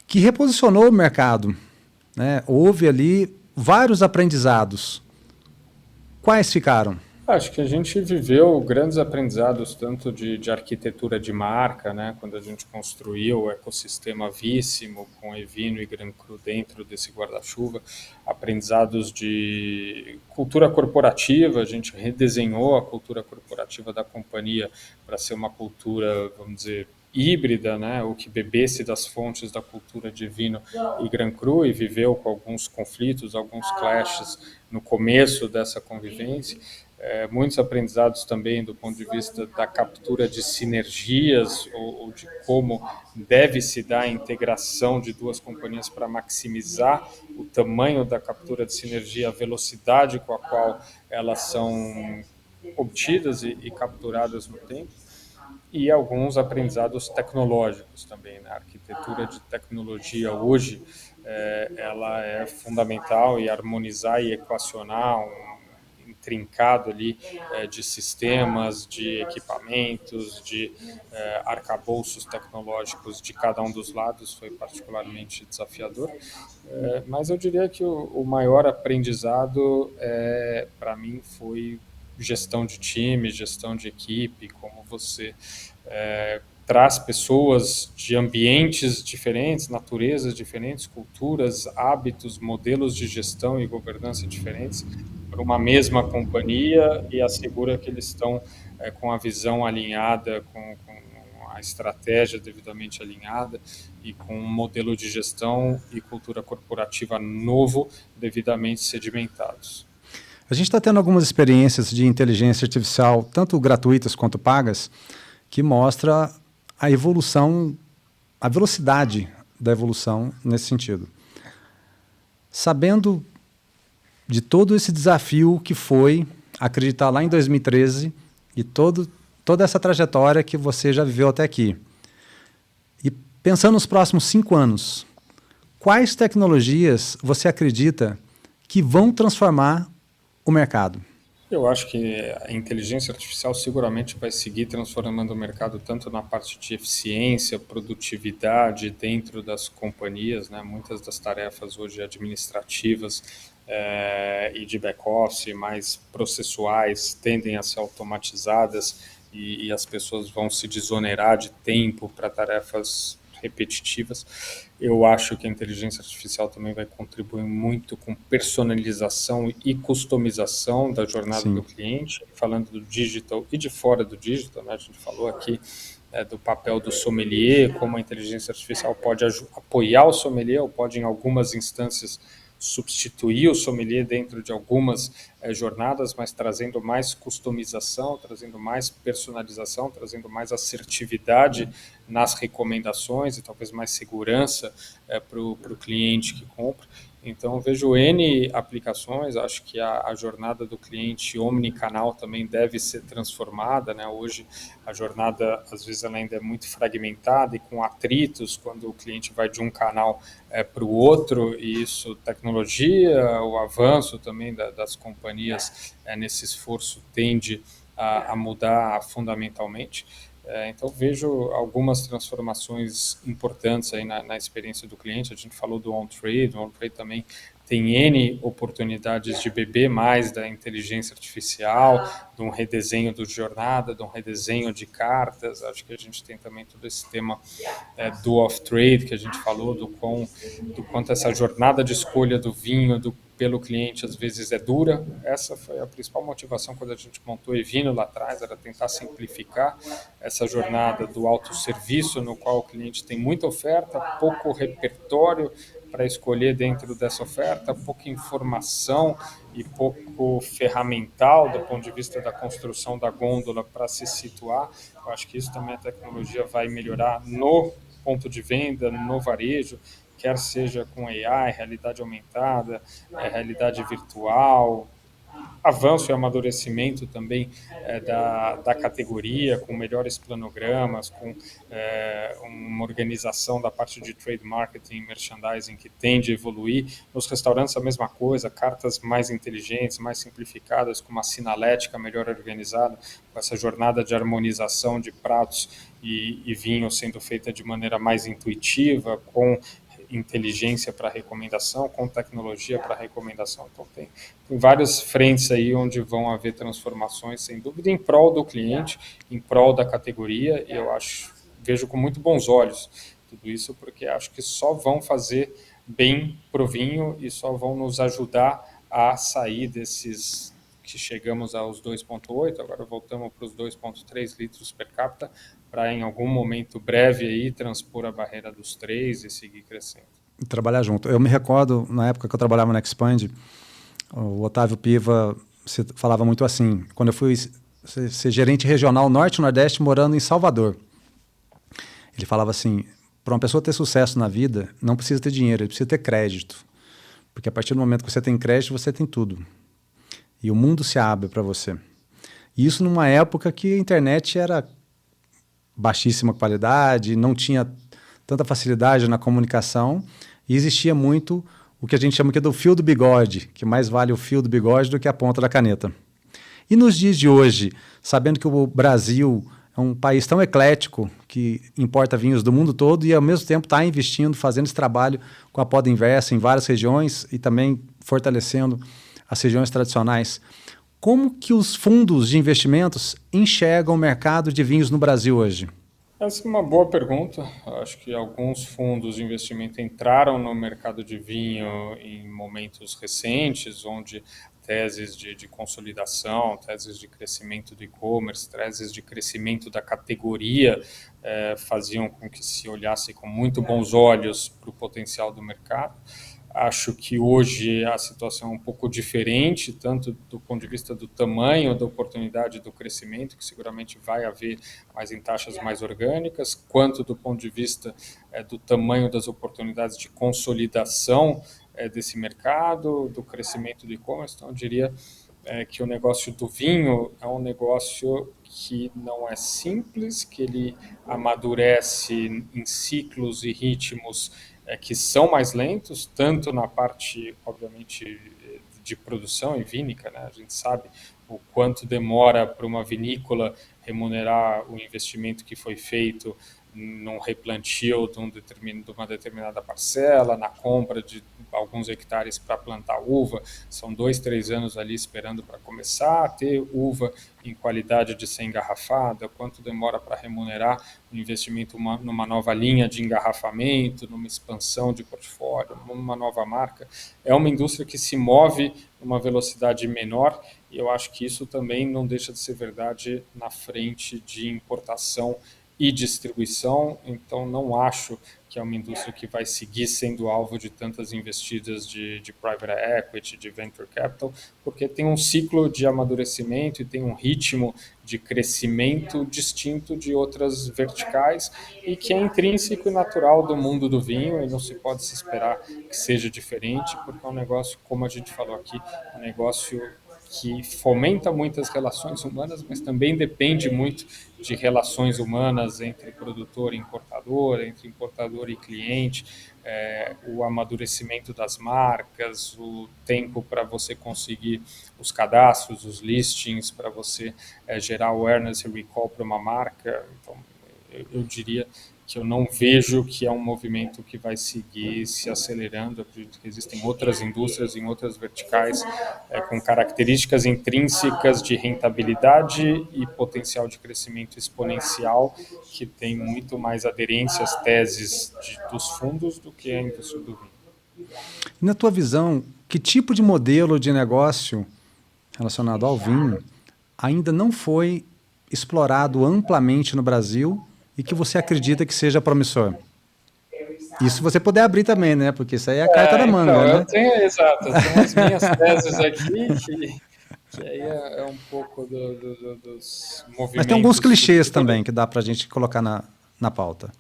que reposicionou o mercado, né? Houve ali vários aprendizados. Quais ficaram? Acho que a gente viveu grandes aprendizados tanto de arquitetura de marca, né? Quando a gente construiu o ecossistema Víssimo com Evino e Gran Cru dentro desse guarda-chuva, aprendizados de cultura corporativa, a gente redesenhou a cultura corporativa da companhia para ser uma cultura, vamos dizer, híbrida, né, o que bebesse das fontes da cultura de Evino e Gran Cru e viveu com alguns conflitos, alguns clashes no começo dessa convivência. Muitos aprendizados também do ponto de vista da captura de sinergias ou de como deve se dar a integração de duas companhias para maximizar o tamanho da captura de sinergia, a velocidade com a qual elas são obtidas e capturadas no tempo. E alguns aprendizados tecnológicos também, né? A arquitetura de tecnologia hoje, ela é fundamental e harmonizar e equacionar um intrincado ali de sistemas, de equipamentos, de arcabouços tecnológicos de cada um dos lados foi particularmente desafiador. Mas eu diria que o maior aprendizado, para mim, foi gestão de time, gestão de equipe, como você traz pessoas de ambientes diferentes, naturezas diferentes, culturas, hábitos, modelos de gestão e governança diferentes para uma mesma companhia e assegura que eles estão com a visão alinhada, com a estratégia devidamente alinhada e com um modelo de gestão e cultura corporativa novo devidamente sedimentados. A gente está tendo algumas experiências de inteligência artificial, tanto gratuitas quanto pagas, que mostra a evolução, a velocidade da evolução nesse sentido. Sabendo de todo esse desafio que foi acreditar lá em 2013 e toda essa trajetória que você já viveu até aqui. E pensando nos próximos 5 anos, quais tecnologias você acredita que vão transformar o mercado? Eu acho que a inteligência artificial seguramente vai seguir transformando o mercado tanto na parte de eficiência, produtividade dentro das companhias, né? Muitas das tarefas hoje administrativas e de back-office, mais processuais, tendem a ser automatizadas e as pessoas vão se desonerar de tempo para tarefas repetitivas. Eu acho que a inteligência artificial também vai contribuir muito com personalização e customização da jornada do Sim, cliente, falando do digital e de fora do digital, né? A gente falou aqui do papel do sommelier, como a inteligência artificial pode apoiar o sommelier ou pode, em algumas instâncias, substituir o sommelier dentro de algumas jornadas, mas trazendo mais customização, trazendo mais personalização, trazendo mais assertividade nas recomendações e talvez mais segurança para o cliente que compra. Então, vejo N aplicações, acho que a jornada do cliente omnicanal também deve ser transformada, né? Hoje, a jornada, às vezes, ela ainda é muito fragmentada e com atritos, quando o cliente vai de um canal para o outro, e isso, tecnologia, o avanço também das companhias nesse esforço tende a mudar fundamentalmente. Então, vejo algumas transformações importantes aí na experiência do cliente. A gente falou do on-trade, o on-trade também tem N oportunidades de beber mais da inteligência artificial, de um redesenho do jornada, de um redesenho de cartas. Acho que a gente tem também todo esse tema do off-trade que a gente falou, do quanto essa jornada de escolha do vinho pelo cliente às vezes é dura. Essa foi a principal motivação quando a gente montou o Evino lá atrás, era tentar simplificar essa jornada do autosserviço, no qual o cliente tem muita oferta, pouco repertório para escolher dentro dessa oferta, pouca informação e pouco ferramental do ponto de vista da construção da gôndola para se situar. Eu acho que isso também a tecnologia vai melhorar no ponto de venda, no varejo, quer seja com AI, realidade aumentada, realidade virtual, avanço e amadurecimento também da categoria, com melhores planogramas, com uma organização da parte de trade marketing e merchandising que tende a evoluir. Nos restaurantes a mesma coisa, cartas mais inteligentes, mais simplificadas, com uma sinalética melhor organizada, com essa jornada de harmonização de pratos e vinho sendo feita de maneira mais intuitiva, com inteligência para recomendação, com tecnologia para recomendação. Então, tem várias frentes aí onde vão haver transformações, sem dúvida, em prol do cliente, em prol da categoria, e eu vejo com muito bons olhos tudo isso, porque acho que só vão fazer bem pro vinho e só vão nos ajudar a sair desses que chegamos aos 2,8, agora voltamos para os 2,3 litros per capita, para em algum momento breve aí transpor a barreira dos 3 e seguir crescendo. trabalhar junto. Eu me recordo, na época que eu trabalhava na Expand, o Otávio Piva falava muito assim, quando eu fui ser gerente regional Norte e Nordeste morando em Salvador. Ele falava assim, para uma pessoa ter sucesso na vida, não precisa ter dinheiro, ele precisa ter crédito. Porque a partir do momento que você tem crédito, você tem tudo. E o mundo se abre para você. E isso numa época que a internet era baixíssima qualidade, não tinha tanta facilidade na comunicação e existia muito o que a gente chama aqui do fio do bigode, que mais vale o fio do bigode do que a ponta da caneta. E nos dias de hoje, sabendo que o Brasil é um país tão eclético que importa vinhos do mundo todo e ao mesmo tempo está investindo, fazendo esse trabalho com a poda inversa em várias regiões e também fortalecendo as regiões tradicionais. Como que os fundos de investimentos enxergam o mercado de vinhos no Brasil hoje? Essa é uma boa pergunta. Acho que alguns fundos de investimento entraram no mercado de vinho em momentos recentes, onde teses de consolidação, teses de crescimento do e-commerce, teses de crescimento da categoria faziam com que se olhasse com muito bons olhos para o potencial do mercado. Acho que hoje a situação é um pouco diferente, tanto do ponto de vista do tamanho da oportunidade do crescimento, que seguramente vai haver mais em taxas mais orgânicas, quanto do ponto de vista do tamanho das oportunidades de consolidação desse mercado, do crescimento do e-commerce. Então, eu diria que o negócio do vinho é um negócio que não é simples, que ele amadurece em ciclos e ritmos que são mais lentos, tanto na parte, obviamente, de produção e vínica, né? A gente sabe o quanto demora para uma vinícola remunerar o investimento que foi feito num replantio de uma determinada parcela, na compra de alguns hectares para plantar uva. São 2, 3 anos ali esperando para começar a ter uva em qualidade de ser engarrafada, quanto demora para remunerar o investimento numa nova linha de engarrafamento, numa expansão de portfólio, numa nova marca. É uma indústria que se move numa velocidade menor, e eu acho que isso também não deixa de ser verdade na frente de importação e distribuição. Então não acho que é uma indústria que vai seguir sendo alvo de tantas investidas de private equity, de venture capital, porque tem um ciclo de amadurecimento e tem um ritmo de crescimento distinto de outras verticais e que é intrínseco e natural do mundo do vinho, e não se pode se esperar que seja diferente, porque é um negócio, como a gente falou aqui, um negócio que fomenta muitas relações humanas, mas também depende muito de relações humanas entre produtor e importador, entre importador e cliente, o amadurecimento das marcas, o tempo para você conseguir os cadastros, os listings, para você gerar awareness e recall para uma marca. Então, eu diria que eu não vejo que é um movimento que vai seguir se acelerando. Eu acredito que existem outras indústrias em outras verticais com características intrínsecas de rentabilidade e potencial de crescimento exponencial que tem muito mais aderência às teses dos fundos do que a indústria do vinho. Na tua visão, que tipo de modelo de negócio relacionado ao vinho ainda não foi explorado amplamente no Brasil e que você acredita que seja promissor? Isso você puder abrir também, né? Porque isso aí é a carta da manga, Então, né? eu tenho as minhas teses aqui que aí é um pouco dos Mas tem alguns movimentos clichês futuros. também que dá para a gente colocar na pauta.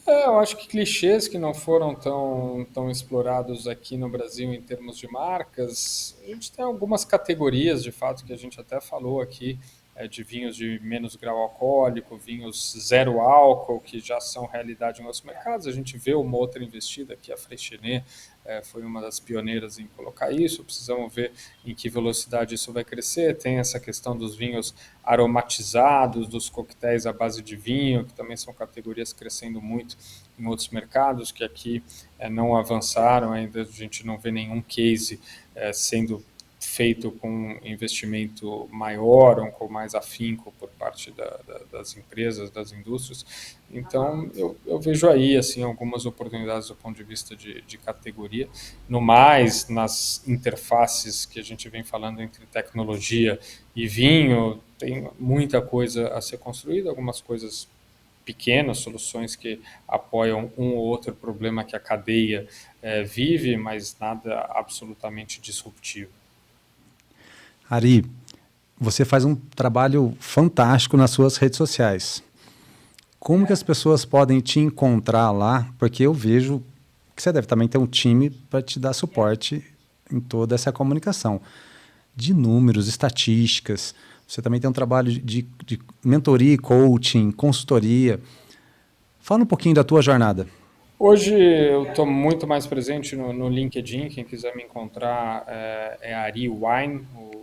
Eu acho que clichês que não foram tão explorados aqui no Brasil em termos de marcas, a gente tem algumas categorias, de fato, que a gente até falou aqui, de vinhos de menos grau alcoólico, vinhos zero álcool, que já são realidade em outros mercados. A gente vê uma outra investida aqui, a Freixenet, foi uma das pioneiras em colocar isso. Precisamos ver em que velocidade isso vai crescer. Tem essa questão dos vinhos aromatizados, dos coquetéis à base de vinho, que também são categorias crescendo muito em outros mercados, que aqui não avançaram ainda. A gente não vê nenhum case sendo feito com investimento maior ou com mais afinco por parte das empresas, das indústrias. Então, eu vejo aí assim algumas oportunidades do ponto de vista de categoria. No mais, nas interfaces que a gente vem falando entre tecnologia e vinho, tem muita coisa a ser construída, algumas coisas pequenas, soluções que apoiam um ou outro problema que a cadeia vive, mas nada absolutamente disruptivo. Ari, você faz um trabalho fantástico nas suas redes sociais. Como que as pessoas podem te encontrar lá? Porque eu vejo que você deve também ter um time para te dar suporte em toda essa comunicação. De números, estatísticas. Você também tem um trabalho de mentoria, coaching, consultoria. Fala um pouquinho da tua jornada. Hoje eu estou muito mais presente no LinkedIn. Quem quiser me encontrar é Ari Wine, o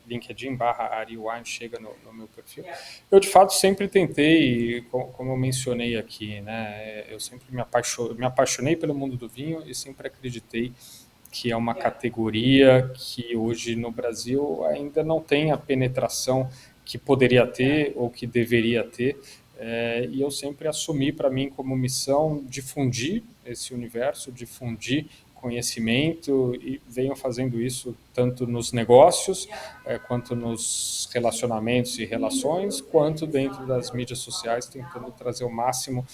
LinkedIn/Ari Wine chega no meu perfil. Eu, de fato, sempre tentei, como eu mencionei aqui, né, eu sempre me apaixonei pelo mundo do vinho e sempre acreditei que é uma categoria que hoje no Brasil ainda não tem a penetração que poderia ter ou que deveria ter. E eu sempre assumi para mim como missão difundir esse universo, difundir conhecimento, e venho fazendo isso tanto nos negócios, quanto nos relacionamentos e relações, quanto dentro das mídias sociais, tentando trazer o máximo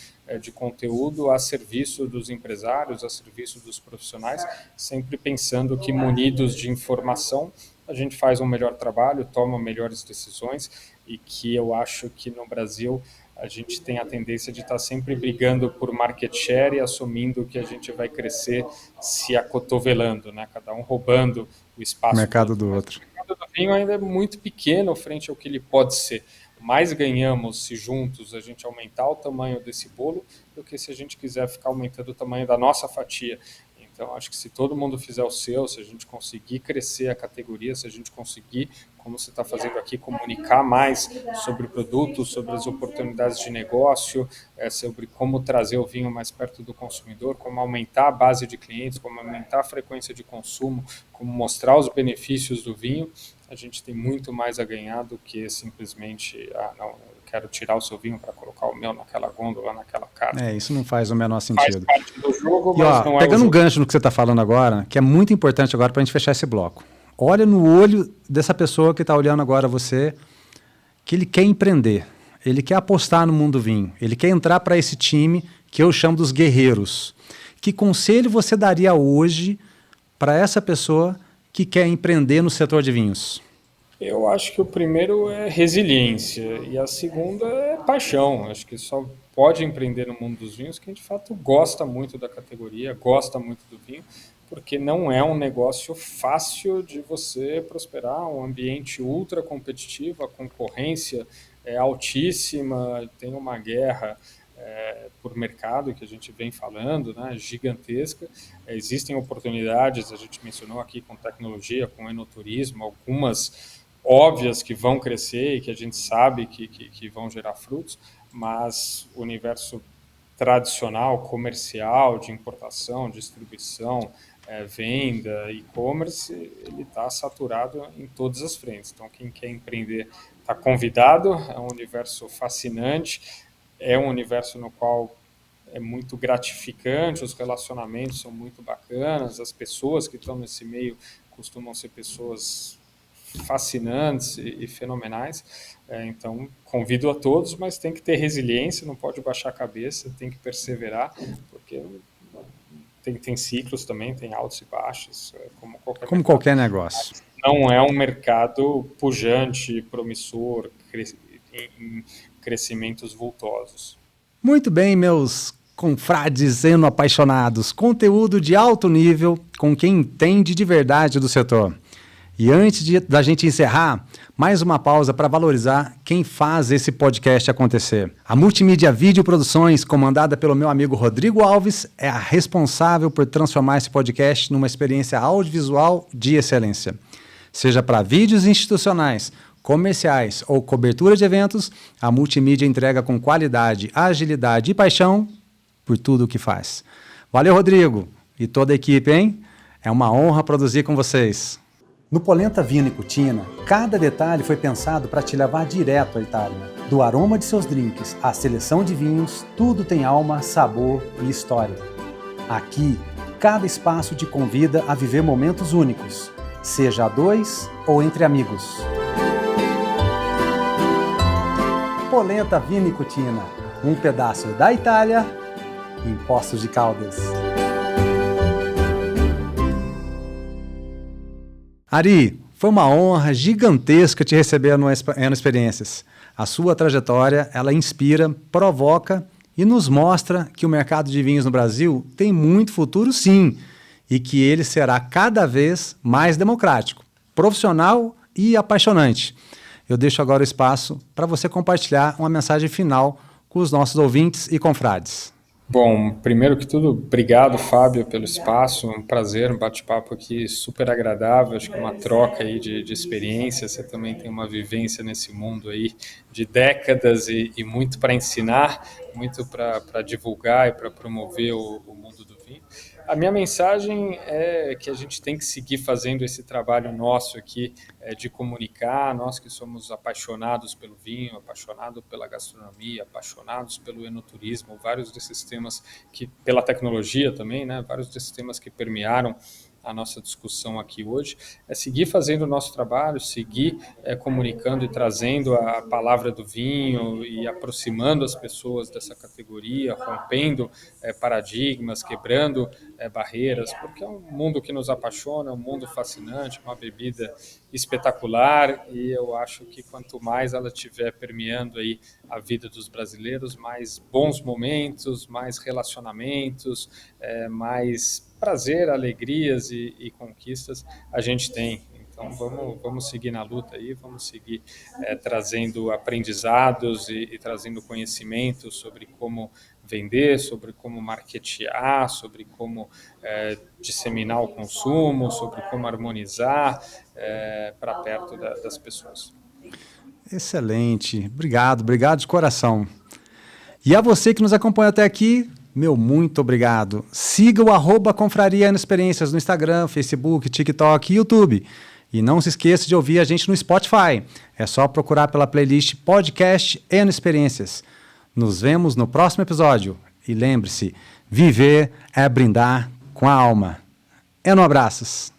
de conteúdo a serviço dos empresários, a serviço dos profissionais, sempre pensando que munidos de informação a gente faz um melhor trabalho, toma melhores decisões, e que eu acho que no Brasil a gente tem a tendência de estar sempre brigando por market share e assumindo que a gente vai crescer se acotovelando, né? Cada um roubando o espaço do Mercado outro. do Mas outro. o mercado do vinho ainda é muito pequeno frente ao que ele pode ser. Mais ganhamos se juntos a gente aumentar o tamanho desse bolo do que se a gente quiser ficar aumentando o tamanho da nossa fatia. Então, acho que se todo mundo fizer o seu, se a gente conseguir crescer a categoria, se a gente conseguir, como você está fazendo aqui, comunicar mais sobre o produto, sobre as oportunidades de negócio, sobre como trazer o vinho mais perto do consumidor, como aumentar a base de clientes, como aumentar a frequência de consumo, como mostrar os benefícios do vinho, a gente tem muito mais a ganhar do que simplesmente, não, eu quero tirar o seu vinho para colocar o meu naquela gôndola, naquela carta. Isso não faz o menor Faz sentido. parte do jogo, E mas ó, não é o pegando um jogo. gancho no que você está falando agora, que é muito importante agora para a gente fechar esse bloco. Olha no olho dessa pessoa que está olhando agora você, que ele quer empreender, ele quer apostar no mundo do vinho, ele quer entrar para esse time que eu chamo dos guerreiros. Que conselho você daria hoje para essa pessoa que quer empreender no setor de vinhos? Eu acho que o primeiro é resiliência e a segunda é paixão. Acho que só pode empreender no mundo dos vinhos quem de fato gosta muito da categoria, gosta muito do vinho, porque não é um negócio fácil de você prosperar, um ambiente ultra competitivo, a concorrência é altíssima, tem uma guerra por mercado que a gente vem falando, né, gigantesca. Existem oportunidades, a gente mencionou aqui com tecnologia, com enoturismo, algumas óbvias que vão crescer e que a gente sabe que vão gerar frutos, mas o universo tradicional, comercial, de importação, distribuição, venda, e-commerce, ele está saturado em todas as frentes. Então, quem quer empreender está convidado, é um universo fascinante, é um universo no qual é muito gratificante, os relacionamentos são muito bacanas, as pessoas que estão nesse meio costumam ser pessoas fascinantes e fenomenais. Então, convido a todos, mas tem que ter resiliência, não pode baixar a cabeça, tem que perseverar, porque tem ciclos também, tem altos e baixos, como qualquer Como mercado. qualquer negócio. Não é um mercado pujante, promissor, em crescimentos vultosos. Muito bem, meus confrades eno-apaixonados. Conteúdo de alto nível com quem entende de verdade do setor. E antes da gente encerrar, mais uma pausa para valorizar quem faz esse podcast acontecer. A Multimídia Vídeo Produções, comandada pelo meu amigo Rodrigo Alves, é a responsável por transformar esse podcast numa experiência audiovisual de excelência. Seja para vídeos institucionais, comerciais ou cobertura de eventos, a Multimídia entrega com qualidade, agilidade e paixão por tudo o que faz. Valeu, Rodrigo, e toda a equipe, hein? É uma honra produzir com vocês. No Polenta Vino e Cucina, cada detalhe foi pensado para te levar direto à Itália. Do aroma de seus drinks à seleção de vinhos, tudo tem alma, sabor e história. Aqui, cada espaço te convida a viver momentos únicos, seja a dois ou entre amigos. Polenta Vino e Cucina, um pedaço da Itália em Poços de Caldas. Ari, foi uma honra gigantesca te receber no Eno Experiências. A sua trajetória, ela inspira, provoca e nos mostra que o mercado de vinhos no Brasil tem muito futuro, sim, e que ele será cada vez mais democrático, profissional e apaixonante. Eu deixo agora o espaço para você compartilhar uma mensagem final com os nossos ouvintes e confrades. Bom, primeiro que tudo, obrigado, Fábio, pelo espaço, um prazer, um bate-papo aqui super agradável, acho que uma troca aí de experiências, você também tem uma vivência nesse mundo aí de décadas e muito para ensinar, muito para divulgar e para promover o mundo do vinho. A minha mensagem é que a gente tem que seguir fazendo esse trabalho nosso aqui de comunicar, nós que somos apaixonados pelo vinho, apaixonados pela gastronomia, apaixonados pelo enoturismo, vários desses temas que, pela tecnologia também, né, vários desses temas que permearam a nossa discussão aqui hoje, é seguir fazendo o nosso trabalho, seguir comunicando e trazendo a palavra do vinho e aproximando as pessoas dessa categoria, rompendo paradigmas, quebrando barreiras, porque é um mundo que nos apaixona, um mundo fascinante, uma bebida espetacular, e eu acho que quanto mais ela estiver permeando aí a vida dos brasileiros, mais bons momentos, mais relacionamentos, mais prazer, alegrias e conquistas a gente tem. Então vamos seguir na luta aí, vamos seguir trazendo aprendizados e trazendo conhecimento sobre como vender, sobre como marketear, sobre como disseminar o consumo, sobre como harmonizar para perto das pessoas. Excelente. Obrigado de coração. E a você que nos acompanha até aqui, meu muito obrigado. Siga o @Confraria Experiências no Instagram, Facebook, TikTok e YouTube. E não se esqueça de ouvir a gente no Spotify. É só procurar pela playlist Podcast Eno Experiências. Nos vemos no próximo episódio. E lembre-se, viver é brindar com a alma. Eno abraços.